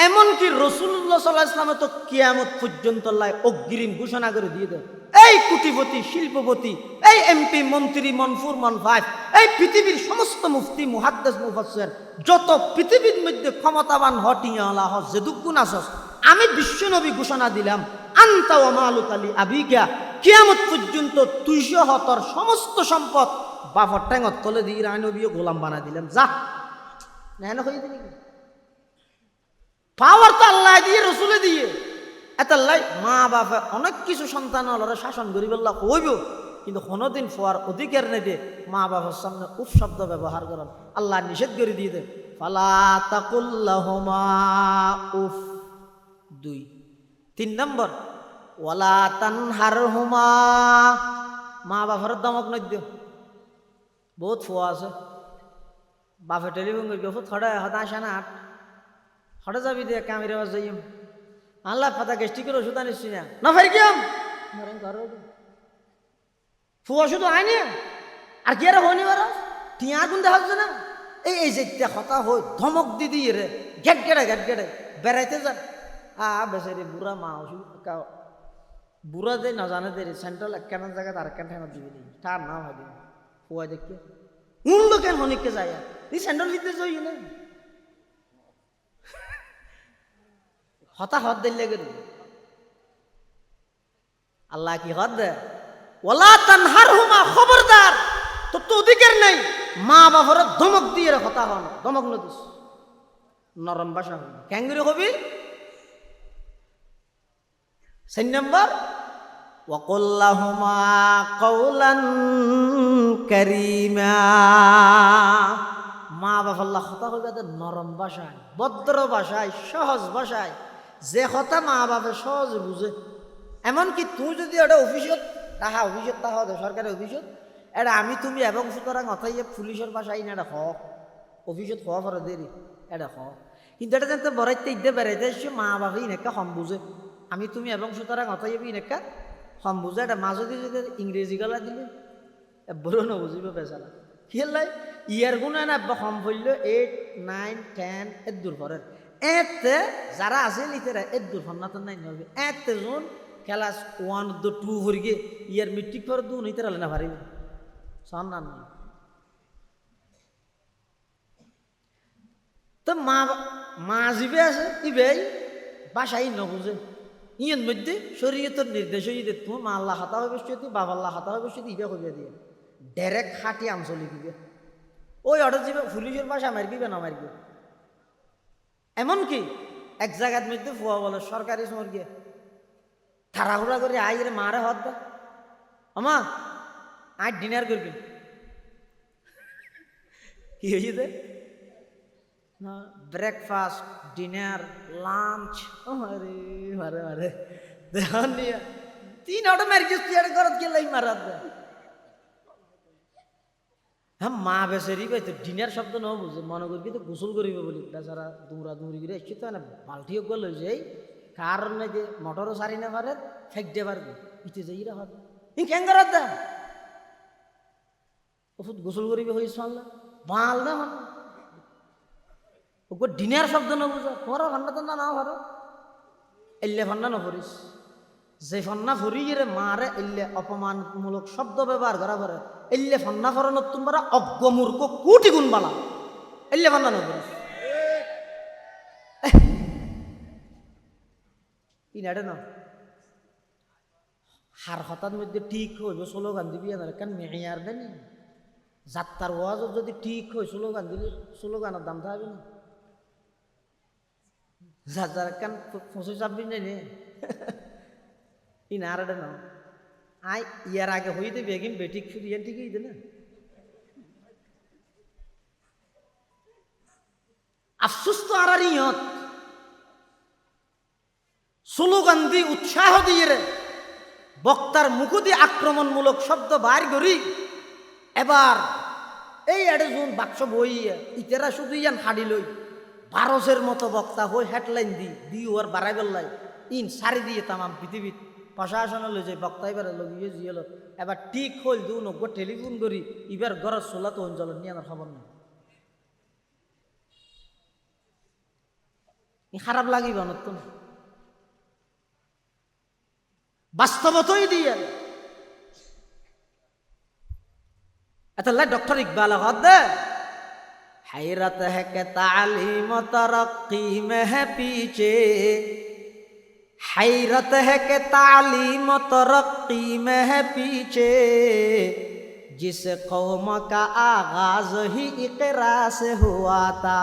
এমনকি রাসূলুল্লাহ সাল্লাল্লাহু আলাইহি ওয়াসাল্লাম তো কিয়ামত পর্যন্ত আল্লাহ অগ্রিম ঘোষণা করে দিয়ে দেয় এই কোটিপতি শিল্পপতি এই এমপি মন্ত্রী মনফুর মনফাইফ এই পৃথিবীর সমস্ত মুফতি মুহাদ্দিস মুফাসসির যত পৃথিবীর মধ্যে ক্ষমতাবান হটিয়া আল্লাহ যেদুকুন আসস আমি বিশ্বনবী ঘোষণা দিলাম আনতা ওয়া মালুকা লি আবিকা কিয়ামত পর্যন্ত 200 তোর সমস্ত সম্পদ বাবার ঠ্যাঙত তলে দিয়ে আমি নবীও গোলাম বানাই দিলাম যা না হয়ে দিলি পাওয়ার তো আল্লাহ দিয়ে রসুলে দিয়ে এতাল্লাই মা বাপে অনেক কিছু সন্তান শাসন করিব হইব কিন্তু কোনোদিন ফোয়ার অধিকার নেই দে মা বাবার সামনে উফ শব্দ ব্যবহার করেন আল্লাহ নিষেধ করে দিয়ে দে ফালা তাকুল্লাহুমা উফ 2 3 নম্বর ওয়ালা তানহারহুমা মা বাপের দমক নদ্য বহুত ফুয়া আছে বাপে টেলিফোন করি হঠাৎ হঠাৎ আসে না হঠাৎ যাবি দিয়ে কামিরে যাইম আল্লাহ পাতা গেস্টিকের ওষুধ আনিস না ফের গিয়াম ফুয়া শুধু আইনি আর কি আর হয়নি বারা টিয়া গুন দেখা যাচ্ছে না এই যে হতা হই ধমক দিদি রে ঘেট গেটে বেড়াইতে যান বেচারি বুড়া মা বুড়া যে না জানে দে সেন্ট্রাল একখান জায়গায় আর একখান ঠাইমত দিবি নেই তার নাম হয় ফুয়া দেখে উনলো কেন হনিককে যায় এই সেন্ট্রাল ভিতরে যাই না হতা হত দিলে গেল আল্লাহ কি হদ দে ওলা তানহারহুমা খবরদার তোর তো অধিকার নেই মা বাবার ধমক দিয়ে হতা হন ধমক নদিস নরম ভাষা হবি ক্যাঙ্গুরি হবি 4 নম্বর ওয়াকুল্লাহুমা কওলান কারীমা মা বাবা আল্লাহ হতা হইবে নরম ভাষায় ভদ্র ভাষায় সহজ ভাষায় যে কথা মা বাবা সহজ বুঝে এমনকি তুই যদি এটা অফিসত তাহা সরকারি অফিসত এটা আমি তুমি এবং সুতরাং অথাই পুলিশের ভাষায় না এটা হক অফিসত হওয়া পরে দেরি এটা হক কিন্তু এটা জানতে বড়াইতে ইদে বেড়াইতে এসে মা বাবা ইনেকা কম বুঝে আমি তুমি এবং সুতরাং অথাই ইনেকা কম বুঝে এটা মা যদি ইংরেজি গলা দিলে বড় নবুঝিব বেচারা কি লাই ইয়ার গুণে না কম পড়ল 8, 9, 10 এর দূর পরের এতে যারা আছে লিখে এর দূর ফন্নাত নাই নবে এতে জন ক্লাস 1 2 হরিগে ইয়ার মেট্রিক পর দু নিতে না পারিবে সন্ধান নেই তো মা জিবে আছে ইবেই বাসাই নবুঝে ইয়ের মধ্যে শরীয়তের নির্দেশ হইতে তুমি মা আল্লাহ হাতা হবে বসতে বাবা আল্লাহ হাতা হবে বসতে ইবে কইবে দিয়ে ডাইরেক্ট খাটি আঞ্চলিক দিবে ওই অর্ডার দিবে পুলিশের ভাষা মারবিবে না মারবে এমনকি এক জায়গার মধ্যে ফুয়া বলে সরকারি সমর গিয়ে তাড়াহুড়া করে আইরে মারে হত দা আমা আজ ডিনার করবি কি হয়েছে না ব্রেকফাস্ট ডিনার লাঞ্চ আরে মারে মারে দেখান নিয়ে 3 অটো মারি গেছি আর ঘরত গেলাই মারাত দে হ্যাঁ মা বেচারি কই তো ডিনার শব্দ ন বুঝে মনে করি তো গোসল করিব বলি বেচারা দুমরা দুমরি করে এসে তো না বালতিও গল যাই কারণ নাই যে মোটরও সারি না পারে ফেক দে পারবে ইতে যাই রা হবে ই কেন করাত দা ওষুধ গোসল করিবে হইছ আল্লাহ বাল না মানে ওকে ডিনার শব্দ ন বুঝা পড়া ভান্ডা তো না পারো এল্লে ভান্ডা ন পড়িস যে ফন্না ফরি রে মারে এল্লে অপমানমূলক শব্দ ব্যবহার করা করে এল্লে ফন্না ফরানোর তোমরা অজ্ঞ মূর্খ কোটি গুণ বালা এল্লে ফন্না ন পড়িস ইনারে না হার হঠাৎ মধ্যে ঠিক হইব স্লোগান দিবি কেন মেয়ার দেনি যাত্রার ওয়াজ যদি ঠিক হয় স্লোগান দিলে স্লোগানের দাম থাকবে না যার কেন 25-26 নেই নে ইনারে না আই ইয়ার আগে হইতে বেগিন বেটিক ফিরিয়ে ঠিকই দে না আফসোস তো আর ইয়ত স্লোগান দিয়ে উৎসাহ দিয়ে রে বক্তার মুখ দিয়ে আক্রমণমূলক শব্দ বাইর করি এবার এই এডজন বাক্স বই ইতেরা শুধু ইয়ান হাডি লই 1200 মতো বক্তা হই হেডলাইন দি ওর বাড়াই বেল্লাই ইন সারি দিয়ে তামাম পৃথিবীত প্রশাসন লই যে বক্তা এবার লগিয়ে জিয়েল এবার ঠিক হল দু নব্বই টেলিফোন করি এবার ঘরের সোলা তো অঞ্চল নিয়ে আমার খবর নেই খারাপ লাগিব নতুন বাস্তবতই দিয়ে अतल्ला डॉक्टर इकबाल हद हैरत है कि तालीम तरक्की में है पीछे हैरत है कि तालीम तरक्की में है पीछे जिस कौम का आगाज ही इकरा से हुआ था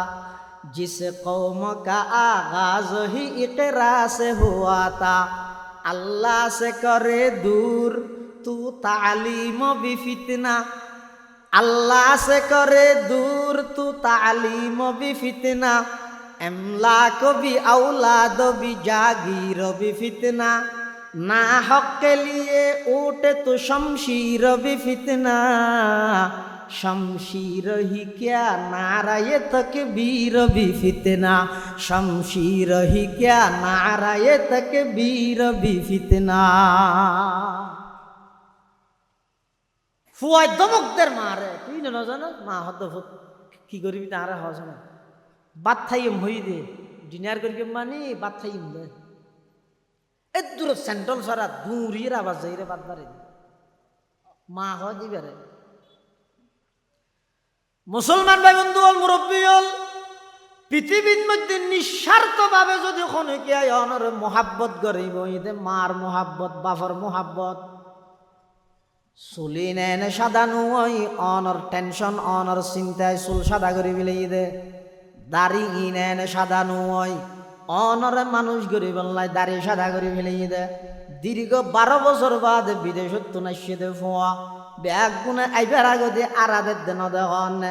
जिस कौम का आगाज ही इकरा से हुआ था अल्लाह से करे दूर तू तालीम भी फितना अल्लाह से करे दूर तू तालीम भी फितना अमलाक भी औलाद भी जागीर भी फितना ना हक के लिए उठे तो शमशीर भी फितना, शमशीर ही क्या नाराये तकबीर भी फितना, शमशीर ही क्या नाराये तकबीर भी फितना। ফুয়াই দমকদের মারে তুই না জানো মা হদ কি করবি না আরে হস না বাদ থাইম হই দে ডিনার করি মানে বাদ থাইম দে এ দূর সেন্ট্রাল সারা দূরির আওয়াজ যাই রে বাদ বারে মা হ দিবারে। মুসলমান ভাই বন্ধু হল মুরব্বী হল পৃথিবীর মধ্যে নিঃস্বার্থভাবে যদি কোনো কি অনর মোহাব্বত করিব এতে মার মোহাব্বত বাফর মোহাব্বত চুলি নেনে সাদা নুই অনর টেনশন অনর চিন্তায় চুল সাদা করে বিলাই দে, দাড়ি নেনে সাদা নুই অনরে মানুষ গরি বললাই দাড়ি সাদা করে বিলাই দে। দীর্ঘ 12 বছর বাদ বিদেশত তো নাইছে দে ফোয়া ব্যাগ গুনে আইবার আগতে আরাদের দেন দেখন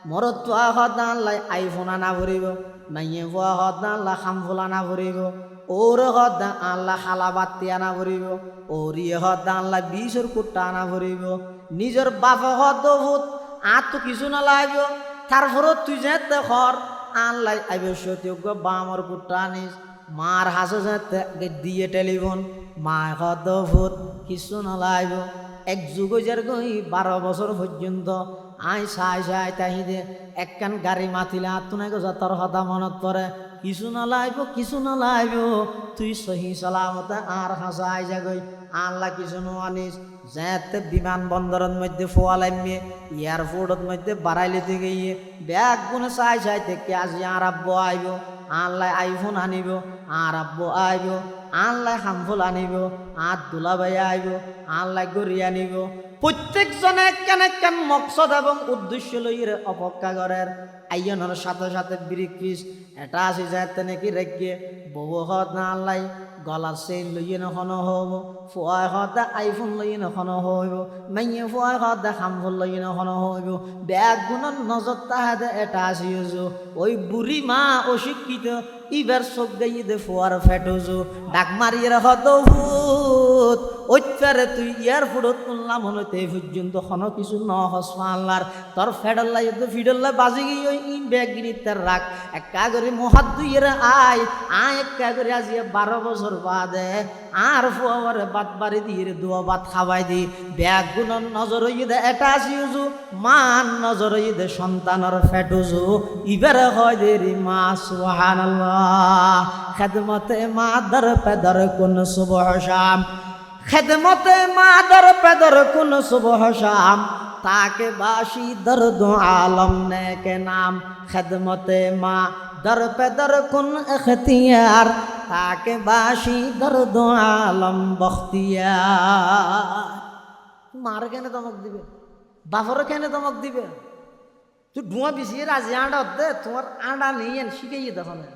মরত তো হদাল্লাই আইফোন আনা ভরিব, মাইয়ে ফুয়া হদাল্লা খামফুলা না ভরিব, ওর হদা আল্লাহ খালা বাতি আনা ভরিব, ওরিয়ে হদা আল্লাহ 20 কুট্টা আনা ভরিব। নিজের বাপে হদ ভূত আর তো কিছু না লাগব, তারপরও তুই যেতে খর আল্লাহ আইব সত্যজ্ঞ বামর কুট্টা আনিস, মার হাসে যেতে দিয়ে টেলিফোন মা হদ ভূত কিছু না লাগব। এক যুগ যার গই 12 বছর পর্যন্ত আই চাই চাই তাহি দে একখান গাড়ি মাতিলে আতুনে গো তোর হদা মনত পরে কিছু না লাইব কিছু না লাইব তুই সহি সালামতে আর হাসাই যাগই আল্লাহ কিছু আনিস যেতে বিমানবন্দরের মধ্যে ফোয়ালাইমে এয়ারপোর্টের মধ্যে বাড়াইলিতে গিয়ে ব্যাগ গুনে চাই চাই থেকে আজি আর আব্বু আইব, আল্লাহ আইফোন আনিব, আর আব্বু আইব, আল্লাহ হামফুল আনিব, আর দুলাভাই আইব, আল্লাহ গড়ি আনিব। প্রত্যেকজনে একখান মকসদ এবং উদ্দেশ্য লইয়ে অপেক্ষা করেন। আইয়নের সাথে সাথে ব্রিক পিস এটা আছে যাতে নাকি রেখে বউ হত না আল্লাহ গলার চেইন লইয়ে নখনো হব, ফুয়াই হতে আইফোন লইয়ে নখনো হইব, মাইয়ে ফুয়াই হতে হামফুল লইয়ে নখনো হইব। ব্যাগ গুণর নজর তাহাতে এটা আসি ওই বুড়ি মা অশিক্ষিত ইবার চোখ গাইয়ে দে ফুয়ার ফেটোজো ডাক মারিয়ে হত ভূত ওইটারে তুই এয়ারপোর্টত তুললাম হতে পর্যন্ত কোনো কিছু নহস আল্লাহর তোর ফেডাল্লাই তো ফিডাল্লাই বাজি গিয়ে ওই ইন ব্যাগ গিনিতে রাখ একা করে মহাত দুইয়ের আয় একা করে আজিয়ে 12 বছর বাদে আর ফুয়ারে বাদ বাড়ি দিয়ে দুয়া ভাত খাওয়াই দি ব্যাগ গুণর নজর হইয়ে দে এটা আসিউজু মান নজর হইয়ে দে সন্তানের ফেটোজু ইবারে হয় দে রে মা সুবহানাল্লাহ। খেদমতে মা দর পেদর কোন সুবহ শাম, খেদমতে মা দর পেদর কোন সুবহ শাম, তাকে বাসি দর্দ আলম নে কে নাম। খেদমতে মা দর পেদর কোন এখতিয়ার, তাকে বাসি দর্দ আলম বখতিয়ার। মার কেন দমক দিবে, বাপর কেন দমক দিবে? তুই ধোঁয়া বিছিয়ে রাজি আঁড়া দে, তোমার আঁড়া নিয়ে শিখাইয়ে দেখো না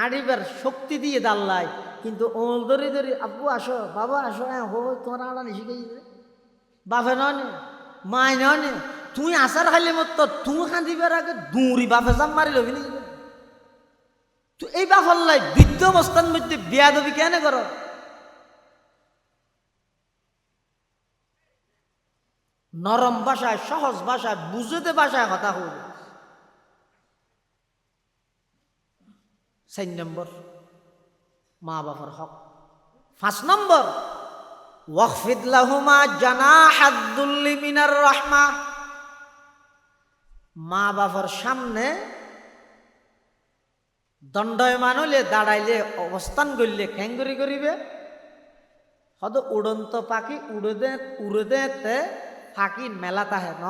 আঁড়িবার শক্তি দিয়ে দাল্লাই, কিন্তু ওল ধরে ধরে আব্বু আসো বাবা আসো হ্যাঁ হো তোমার আঁড়া নিয়ে শিখাইয়ে দে। বাপে নয় মায় নয় তুই আসার খাইলে মত তুই খাঁদিবার আগে দৌড়ি বাপে জাম মারি লবি নি। তুই এই বাপর লাই বৃদ্ধ অবস্থার মধ্যে বিয়া দেবি কেন কর? নরম ভাষায় সহজ ভাষায় বুঝতে ভাষায় কথা হইল। 4 নম্বর মা বাবার হক। 5 নম্বর ওয়াকফিদ লাহুমা জানাহাদ দুল্লি মিনার রাহমা। মা বাবার সামনে দণ্ডায়মান হইলে দাঁড়াইলে অবস্থান করলে খ্যাঙ্গুরি করিবে। হয়তো উড়ন্ত পাখি উড়ে দেতে ফাঁকি মেলা তাহে ন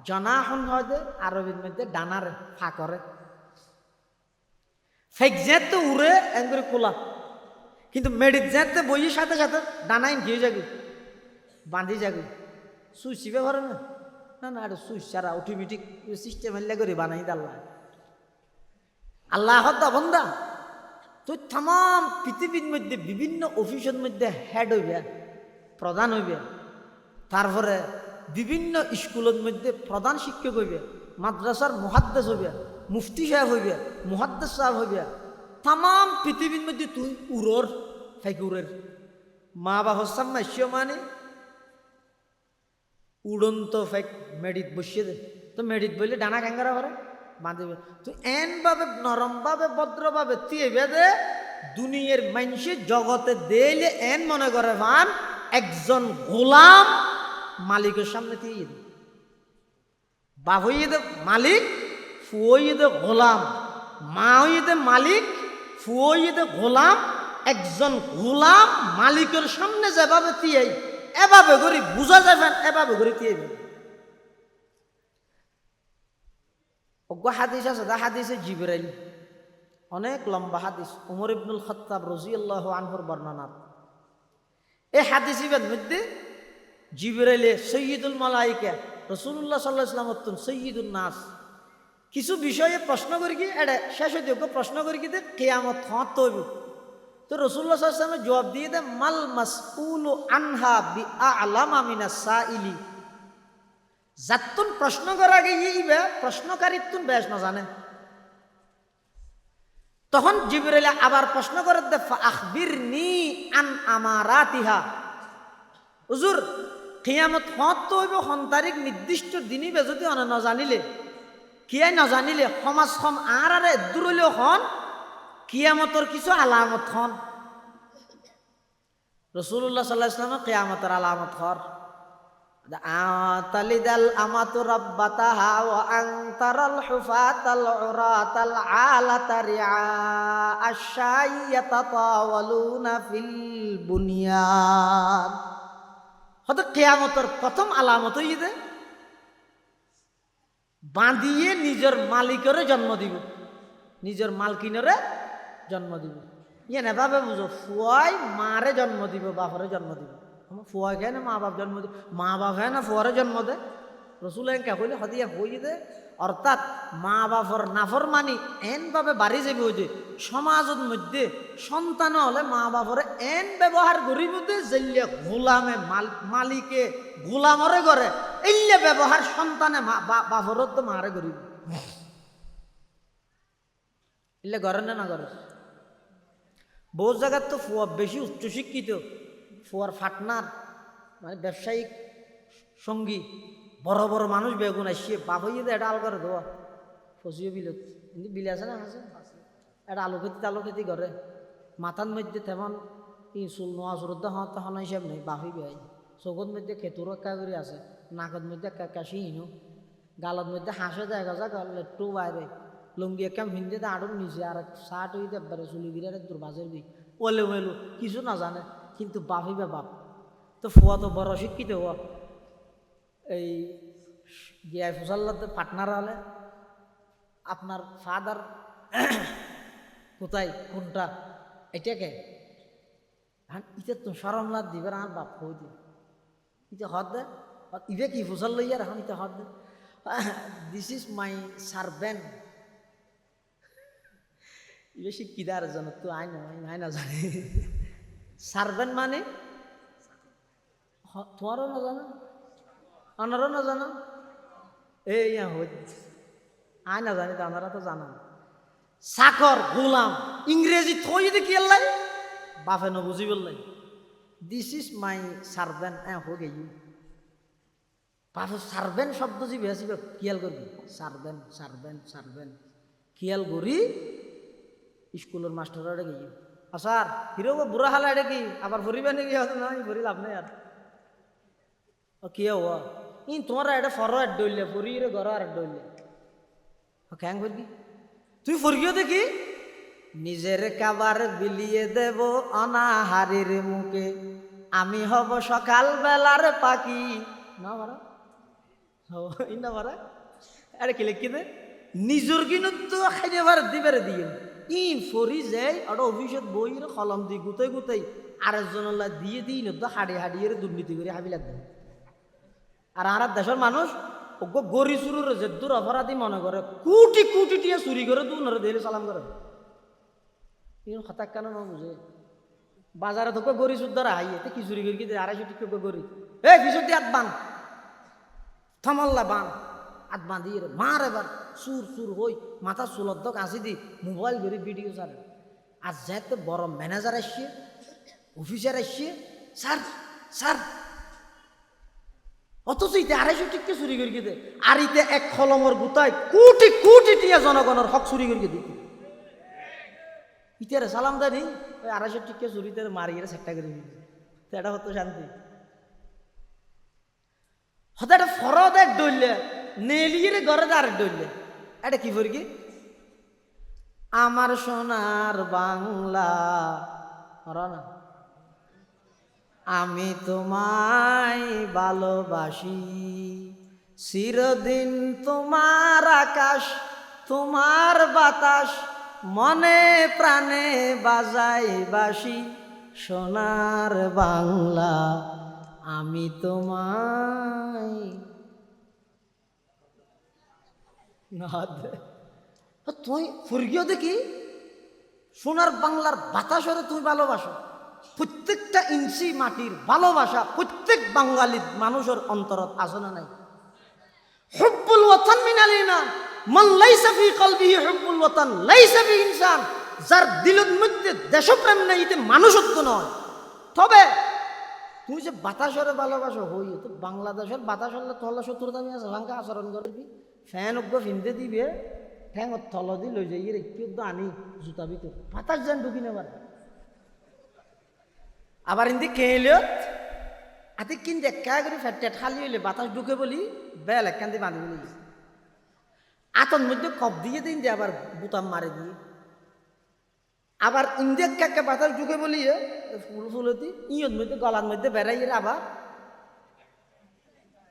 জনাহন হয়তো আরবির মধ্যে ডানার ফা করে ফেক যেতে উড়ে এঙ্গুরি কোলা, কিন্তু মেডিত যেতে বইয়ের সাথে সাথে ডানাইন গিয়ে যাবে বাঁধি যাবে সুই চিপে ভরে না না না এটা সুই সারা অটোমেটিক সিস্টেম হেল্লা করে বানাই দাল্লা। আল্লাহ হত্যা বন্ধা তুই তাম পৃথিবীর মধ্যে বিভিন্ন অফিসের মধ্যে হেড হইবে, প্রধান হইবে, তারপরে বিভিন্ন স্কুলের মধ্যে প্রধান শিক্ষক হইবে, মাদ্রাসার মুহাদ্দিস হইবে, মুফতি সাহেব হইবে, মুহাদ্দিস সাহেব হইবে। তাম পৃথিবীর মধ্যে তুই উড়োর ফেকুরের মা বাবা সাম্মাস্য মানে উড়ন্ত ফেক মেডিত বসিয়ে দে তো মেডিত বললে ডানা ক্যাঙ্গারা করে বাঁধিবে তুই এন ভাবে নরম ভাবে ভদ্রভাবে তুই বেদে দুনিয়ার মানুষের জগতে দিলে এন মনে করে ভান একজন গোলাম মালিকের সামনে দিয়ে দে বাপ হইয়ে দে মালিক ফুয়ে দে গোলাম মা হইয়ে দে মালিক ফুয়ে দে গোলাম একজন গোলাম মালিকের সামনে যেভাবে দিয়ে এভাবে করি বুঝা যাবেন এভাবে করি দিয়ে হাদিস আছে দা হাদিসে জিবরাইল অনেক লম্বা হাদিস উমর ইবনুল খাত্তাব রাদিয়াল্লাহু আনহুর বর্ণনা এই হাদিসের মধ্যে জিবরাইলে সৈয়দুল মালাইকা রাসূলুল্লাহ সাল্লাল্লাহু আলাইহি ওয়াসাল্লাম সৈয়দুন নাস কিছু বিষয়ে প্রশ্ন করি কি এটা শেষ হইতে প্রশ্ন করি কি কিয়ামত হত হইব তো রাসূলুল্লাহ সাল্লাল্লাহু আলাইহি ওয়াসাল্লাম জবাব দিয়ে দে মাল মাসউলু আনহা বিআলামা মিনাস সাইলি যাতুন প্রশ্ন করা গিয়ে প্রশ্নকারীতুন বেশ না জানে তখন জিবরাইল আবার প্রশ্ন করে দে আখবিরনি আন আমারাতিহা হুজুর কিয়ামত হত হইব কোন তারিখ নির্দিষ্ট দিনই বে যদি অন না জানিলে কিয়াই না জানিলে সমাজ সম আর দূর হইলেও হন কিয়ামতর কিছু আলামত হন রাসূলুল্লাহ সাল্লাল্লাহু আলাইহি ওয়াসাল্লাম কিয়ামতের আলামত হর তালিদাল আমাতু রাব্বাতাহা ওয়া আনতারাল হুফাতাল উরাতাল আলাতা রিআ আশ-শাইয়াতাতাওয়ালুনা ফিল বুনিয়ান হয়তো কিয়ামতের প্রথম আলামত হইছে বাঁধিয়ে নিজের মালিকের জন্ম দিব নিজের মালকিনরে জন্ম দিব ইয়ে না ভাবে বুঝো ফুয়াই মারে জন্ম দিব বাপরে জন্ম দিব ফুয়া খায় না মা বাপ জন্ম দে মা বাপ হয় না ফুয়ারে জন্ম দে রসুল কে হইলে হদিয়া হই দে অর্থাৎ মা বাপর নাফর মানি এন ভাবে বাড়ি যাবে ওই যে সমাজের মধ্যে সন্তান হলে মা বাপরে এন ব্যবহার করিব দে যেলে গোলামে মালিকে গোলামরে করে এইলে ব্যবহার সন্তানে বাপর তো মারে করিব এলে করে না করে বহু জায়গার তো ফুয়া বেশি উচ্চশিক্ষিত ফুয়ার ফাটনার মানে ব্যবসায়িক সঙ্গী বড় বড় মানুষ বেগুন আসছে বাপ হইয়ে এটা আল করে দেওয়া ফসিও বিলত কিন্তু বিলে আছে না আছে এটা আলু খেতি করে মাথার মধ্যে তেমন ই চুল নোয়া চুরত হওয়া তখন হিসাব নেই বাপই বেয়াই চকুর মধ্যে খেতুর একা করে আছে নাকত মধ্যে কাশি হিনো গালত মধ্যে হাঁসে দেখা যা লেট্টু বাইরে লুঙ্গি একাম হিন্দিতে আড়ুর নিচে আর শার্ট হইতে একবারে চুলিগিরি আর দুর্বাজের বি ওলে ওয়েলো কিছু না জানে কিন্তু বাপ হইবে বাপ তো ফুয়া তো বড় শিক্ষিত হওয়া এই গিয়াই ফসল্লাতে পার্টনার হলে আপনার ফাদার কোথায় কোনটা এটাকে হ্যাঁ ইতে তো সরমলাদ দিবে আর বাপ হই দিয়ে ইতে হদ দে ইবে কি ফসল লইয়া এখন ইতে হদ দে দিস ইজ মাই সার্ভেন্ট ইবে শিক্ষিতার জন্য তো আই না জানে সার্ভেন্ট মানে তোমারও না জানো আনারও না জানো এই আয় না জানি তো আপনারা তো জানান চাকর গোলাম ইংরেজি থই যদি কি লাই বাপে ন বুঝি বললাই দিস ইজ মাই সার্ভেন্ট হো গে ইউ বাপে সার্ভেন্ট শব্দ যে বেশি খেয়াল করবি সার্ভেন্ট সার্ভেন্ট সার্ভেন্ট খেয়াল করি স্কুলের মাস্টার গে ইউ আসার হিরো বুড়া হালা এটা কি আবার ভরিবে নাকি না ভরি লাভ নেই আর কি হওয়া ইন তোমার এটা ফর ডইলে ফরিয়ে ঘর আর ডইলে ক্যাং ফরকি তুই ফরকিও দেখি নিজের কাবার বিলিয়ে দেব অনাহারের মুখে আমি হব সকাল বেলার পাখি না মারা না মারা আরে কি লিখি দে নিজের কিন্তু তো খাইবার দিবার দিয়ে ইন ফরি যাই আর অফিসত বইয়ের কলম দি গুতাই গুতাই আরেকজনলা দিয়ে দিই তো হাড়ি হাড়িয়ে দুর্নীতি করে হাবি লাগবে আর আর দেশের মানুষ গরি চুরির যে দূর অপরাধী মনে করে কোটি কোটি টিয়া চুরি করে দু নরে দিলে সালাম করে হঠাৎ কেন না বুঝে বাজারে তো গরি চুর হাইয়ে কি চুরি করি কি 250 টিকা গরি এই পিছন দিয়ে হাত বান থামাল্লা বান হাত বাঁধিয়ে মার এবার চুর চুর হই মাথা চুলত দক আসি দি মোবাইল ধরে ভিডিও সারে আর যেতে বড় ম্যানেজার আসছে অফিসার আসছে, স্যার স্যার, অথচ ইতে 250 টিকা চুরি করে দে, আর ইতে এক কলমর গুতায় কোটি কোটি টিয়া জনগণের হক চুরি করে দিত। ইতারে সালাম দেয়নি, ওই 250 টিকা চুরিতে মারিয়ে সেটটা করে দিত। এটা হতো শান্তি। হতে একটা ফরদ এক ডইলে নেলিয়ে ঘরে আর ডইলে এটা কি করি কি, আমার সোনার বাংলা না, আমি তোমায় ভালোবাসি, চিরদিন তোমার আকাশ তোমার বাতাস, মনে প্রাণে বাজাই বাসি, সোনার বাংলা আমি তোমায়। তুই ফুরগিও দেখি সোনার বাংলার বাতাসরে তুমি ভালোবাসো, প্রত্যেকটা ইঞ্চি মাটির ভালোবাসা প্রত্যেক বাঙালির মানুষের অন্তরত আছে না নাই? হুব্বুল ওয়াতান মিনাল ঈমান, মান লাইসা ফি কলবিহি হুব্বুল ওয়াতান লাইসা ফি ইনসান। যার দিলের মধ্যে দেশপ্রেম নেই, এতে মানুষত্ব নয়। তবে তুই যে বাতাসরে ভালোবাসো, হই তো বাংলাদেশের বাতাস হলে তলা 70 দামি আছে, ভাঙ্গা আচরণ করবি, ফ্যান অজ্ঞ ফিনতে দিবে, ঠ্যাঙর থল দি লই যাই রেখে আনি জুতা ভিতর, বাতাস যেন ঢুকি নেবার। আবার ইন্দি কেলে আতি কিন্তু একা করে ফেটে খালি হইলে বাতাস ঢুকে বলি বেল একখান দিয়ে বাঁধি বলি, আতর মধ্যে কপ দিয়ে দিন যে আবার বুতাম মারে দিয়ে, আবার ইন্দি একা বাতাস ঢুকে বলি ফুল ফুলতি ইয়র মধ্যে গলার মধ্যে বেড়াই আবার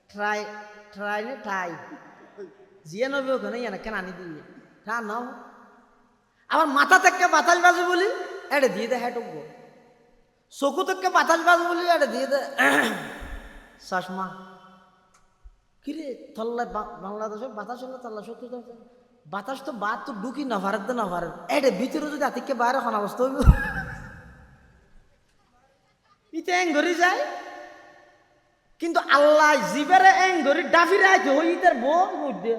ট্রাই ট্রাই নে ট্রাই জিয়ে নবে ওখানে কেন আনি দিয়ে তা নাও। আবার মাথা থেকে বাতাস বাজে বলি এটা দিয়ে দে হ্যাঁ টুকবো, চকু থেকে বাতাস বাজ বলি এটা দিয়ে দে চশমা। কিরে থল্লা বাংলাদেশের বাতাস হলে তল্লা 70 বাতাস তো বাদ তো ঢুকি না ভারত না ভারত, এটা ভিতরে যদি আতিকে বাইরে এখন অবস্থা হইব, ইতে এং ধরি যায়। কিন্তু আল্লাহ জিবেরে এং ধরি ডাফিরে আইতে হই ইতার বোর মধ্যে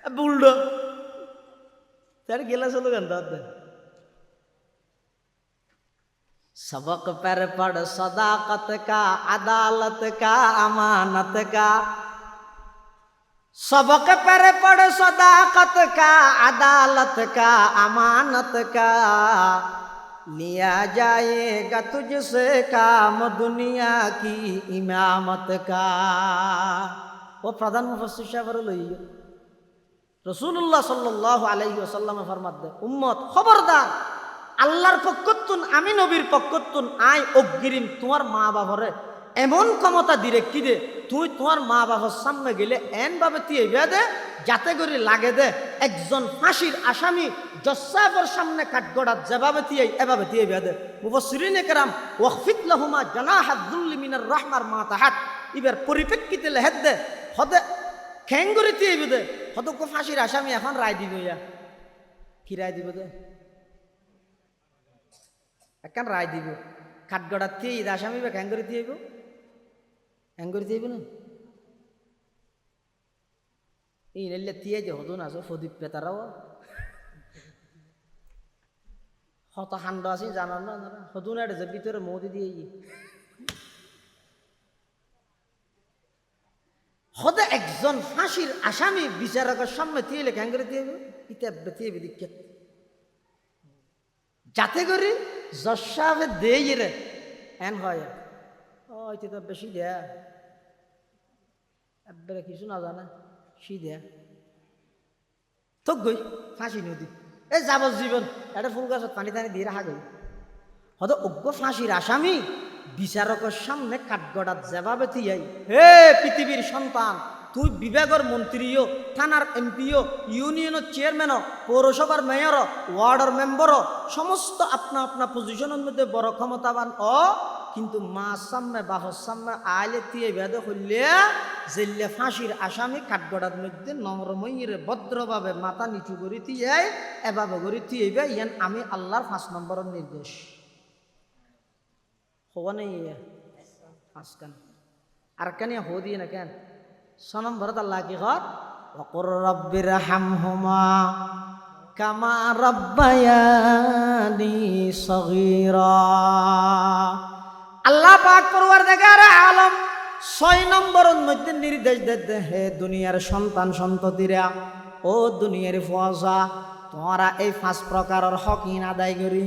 বুলডো তার গেলা চলো গান দাঁত। सबक पर पढ़ सदाकत का, अदालत का, अमानत का। सबक पर पढ़ सदाकत का, अदालत का, अमानत का। लिया जाएगा तुझसे काम दुनिया की इमामत का। वो प्रधान मुफस्सिर साहब लइयो रसूलुल्लाह सल्लल्लाहु अलैहि वसल्लम फरमात दे, उम्मत खबरदार, আল্লাহর পক্ষতুন আমি নবীর পক্ষতুন আই অগ্রিম তোমার মা বাবারে এমন ক্ষমতা ডিরেক্টি দে, তুই তোমার মা বাবার সামনে গেলে এন ভাবে তুই দে যাতে করে লাগে দে একজন ফাঁসির আসামি জসাফের সামনে কাঠগড়াত যেভাবে তুই এভাবে তুই দে। মুফাসসিরিনে কেরাম ওয়াকফিত লাহুমা জানাহাদ যুল্লি মিনার রাহমার মা তাহাত, ইবার পরিপ্রেক্ষিতে লেহেদ দে হদে খেঙ্গুরি তুই দে হদে কো ফাঁসির আসামি এখন রায় দিব, ইয়া কি রায় দিব দে একখান রায় দিব, কাঠগড়ার দিয়ে ঈদ আসামি বা হ্যাঙ্গরি দিয়েব, হ্যাঙ্গরি দিয়েব না এই নেলে দিয়ে যে হদুন আছো ফদীপ পেতারাও হত হান্ড আছে জানার না হদুন এটা যে ভিতরে মৌদি দিয়ে হদে একজন ফাঁসির আসামি বিচারকের সামনে দিয়ে হ্যাঙ্গরি দিয়েব, ইতে দিয়ে দীক্ষিত যাতে করে জসাবে দেই রে এন হয় ওইতে তো বেশি দেয়া একবারে কিছু না জানে সি দেয়া তো গই ফাঁসি নদী এই যাবজ্জীবন এটা ফুল গাছত পানি টানি দিয়ে রাখা গই হয়তো অজ্ঞ ফাঁসির আসামি বিচারকের সামনে কাঠগড়াত যেভাবে তুই হে পৃথিবীর সন্তান, তুই বিভাগের মন্ত্রীও, থানার এমপিও, ইউনিয়নের চেয়ারম্যানও, পৌরসভার মেয়রও, ওয়ার্ডের মেম্বারও, সমস্ত আপনা আপনা পজিশনের মধ্যে বড় ক্ষমতাবান কিন্তু মা সামনে বাহর সামনে আইলে তিয়ে বেদে হইলে জেলে ফাঁসির আসামি কাঠগড়ার মধ্যে নম্রময়ীরে ভদ্রভাবে মাথা নিচু করে দিয়ে এভাবে করে তিয়েবে, ইয়ান আমি আল্লাহর 5 নম্বরের নির্দেশ হওয়া নেই আজকান আর কেন হো দিয়ে না কেন সনম ভরত আল্লাহ কি কর ওকুর রব্বির হামহুমা কামা রাব্বায়ানি সগীরা। আল্লাহ পাক পরওয়ারদিগার আলম 6 নম্বরের মধ্যে নির্দেশ দিতে, হে দুনিয়ার সন্তান সন্ততিরা, ও দুনিয়ার ফুয়াজা, তোমরা এই 5 প্রকারের হক ইন আদায় করি,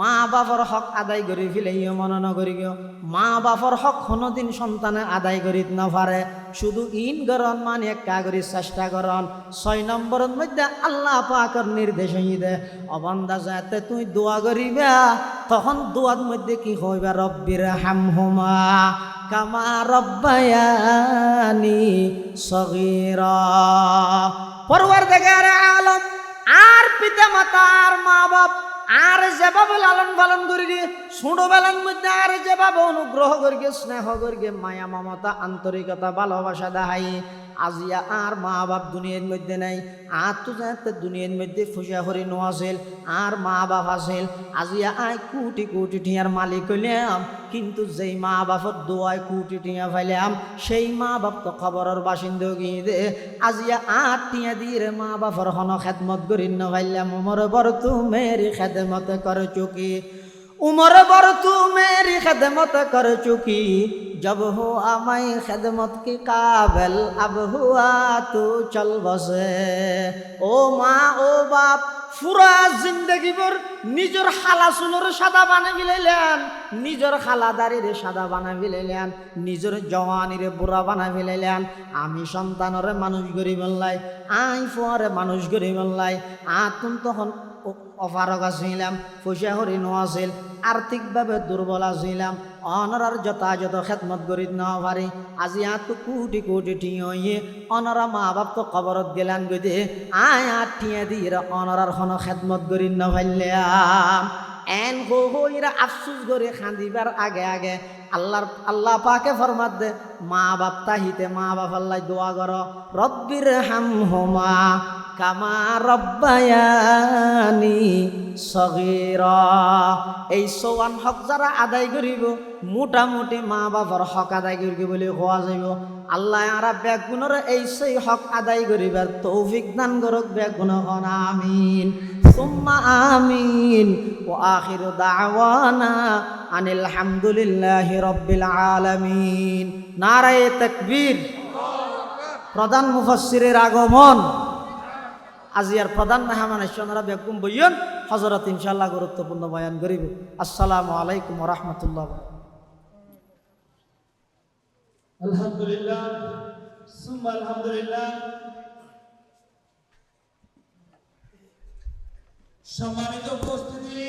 মা বাবার হক আদায় করি ফেলেইও মনে নকরি গিয়ে। মা বাবার হক কোনোদিন সন্তানে আদায় করিত না পারে, শুধু ইন গরন মানে একটা করি চেষ্টা করন। 6 নম্বরের মধ্যে আল্লাহ পাকের নির্দেশ হইদে, অবান্দা যাতে তুই দোয়া করিবা, তখন দোয়ার মধ্যে কি হইবা, রব্বির হামহুমা কামা রব্বায়ানি সগীরা। পরওয়ারদিগার আলম আর পিতা মাতা আর মা বাপ আর যেভাবে লালন পালন করি গে, ছোটবেলার মধ্যে আর যেভাবে অনুগ্রহ করি গে, স্নেহ করি গে, মায়া মমতা আন্তরিকতা ভালোবাসা দেখাই, আজিয়া আর মা বাপ দুনিয়ার মধ্যে নাই। আর তো যাতে দুনিয়ার মধ্যে ফুসা হরি নো আছিল, আর মা বাপ আছিল, আজিয়া আয় কোটি কোটি টিয়ার মালিক হইলাম, কিন্তু যেই মা বাপর দোয়ায় কোটি টিয়া ফাইলাম, সেই মা বাপ তো খবরের বাসিন্দা গিয়ে দে, আজিয়া 8 টিয়া দিয়ে মা বাপর হন খেদমত করি ন ফাইলাম। উমর বড় তু মেরি খেদমত কর চুকি, उमर बर तू मेरी खदमत कर चुकी, जब हो आमाई खदमत की काबिल, अब हुआ तू चल बसे। ओ माँ ओ बाप পুরা জিন্দগি ভর নিজের খালা চুলোর সাদা বানাই ফেলাইলেন, নিজের খালাদারির সাদা বানাই ফেলাইলেন, নিজের জওয়ানিরে বুড়া বানাই ফেলাইলেন। আমি সন্তানরে মানুষ গড়ি বললাই, আই ফুয়ারে মানুষ গড়ি বললাই। আতুন তখন অপারক আসিলাম, পয়সা হরিণ আছিল, আর্থিকভাবে দুর্বল আসিলাম, অনরার যথাযথ খেদমত করি না পারি। আজি আত কোটি কোটি টিয়া হইয়ে অনরা মা বাপ তো খবরত গেলান গদে, আয় 8 টিয়া দিয়ে অনরার কোনো খেদমত করি না পাইলাম। এন হইরা আফসুস করে খান্দিবার আগে আগে আল্লাহ পাকে ফরমাত দে, মা বাপ তাহিতে মা বাপ আল্লাহ দোয়া করো, রব্বির হামহুমা কামা রব্বায়ানি সগীরা। এই 54 হক যারা আদায় করিব, মোটামুটি মা বাবার হক আদায় করিব বলে কোয়া যাইব। আল্লাহ আরা বেগুণর এই সেই হক আদায় করিবার তৌফিক দান করুক, বেগুণ হন আমিন সুম্মা আমিন। ওয়া আখিরু দাওয়ানা আনিল হামদুলিল্লাহি রাব্বিল আলামিন। নারায়ে তাকবীর। প্রধান মুফাসসিরের আগমন। আজিয়ার প্রধান মেহমান ঈশ্বরা বেগম বইয়ন হযরত ইনশাআল্লাহ গুরুত্বপূর্ণ বয়ান করিব। আসসালামু আলাইকুম ওয়া রাহমাতুল্লাহ। আলহামদুলিল্লাহ সুম্মা আলহামদুলিল্লাহ। সম্মানিত উপস্থিতি,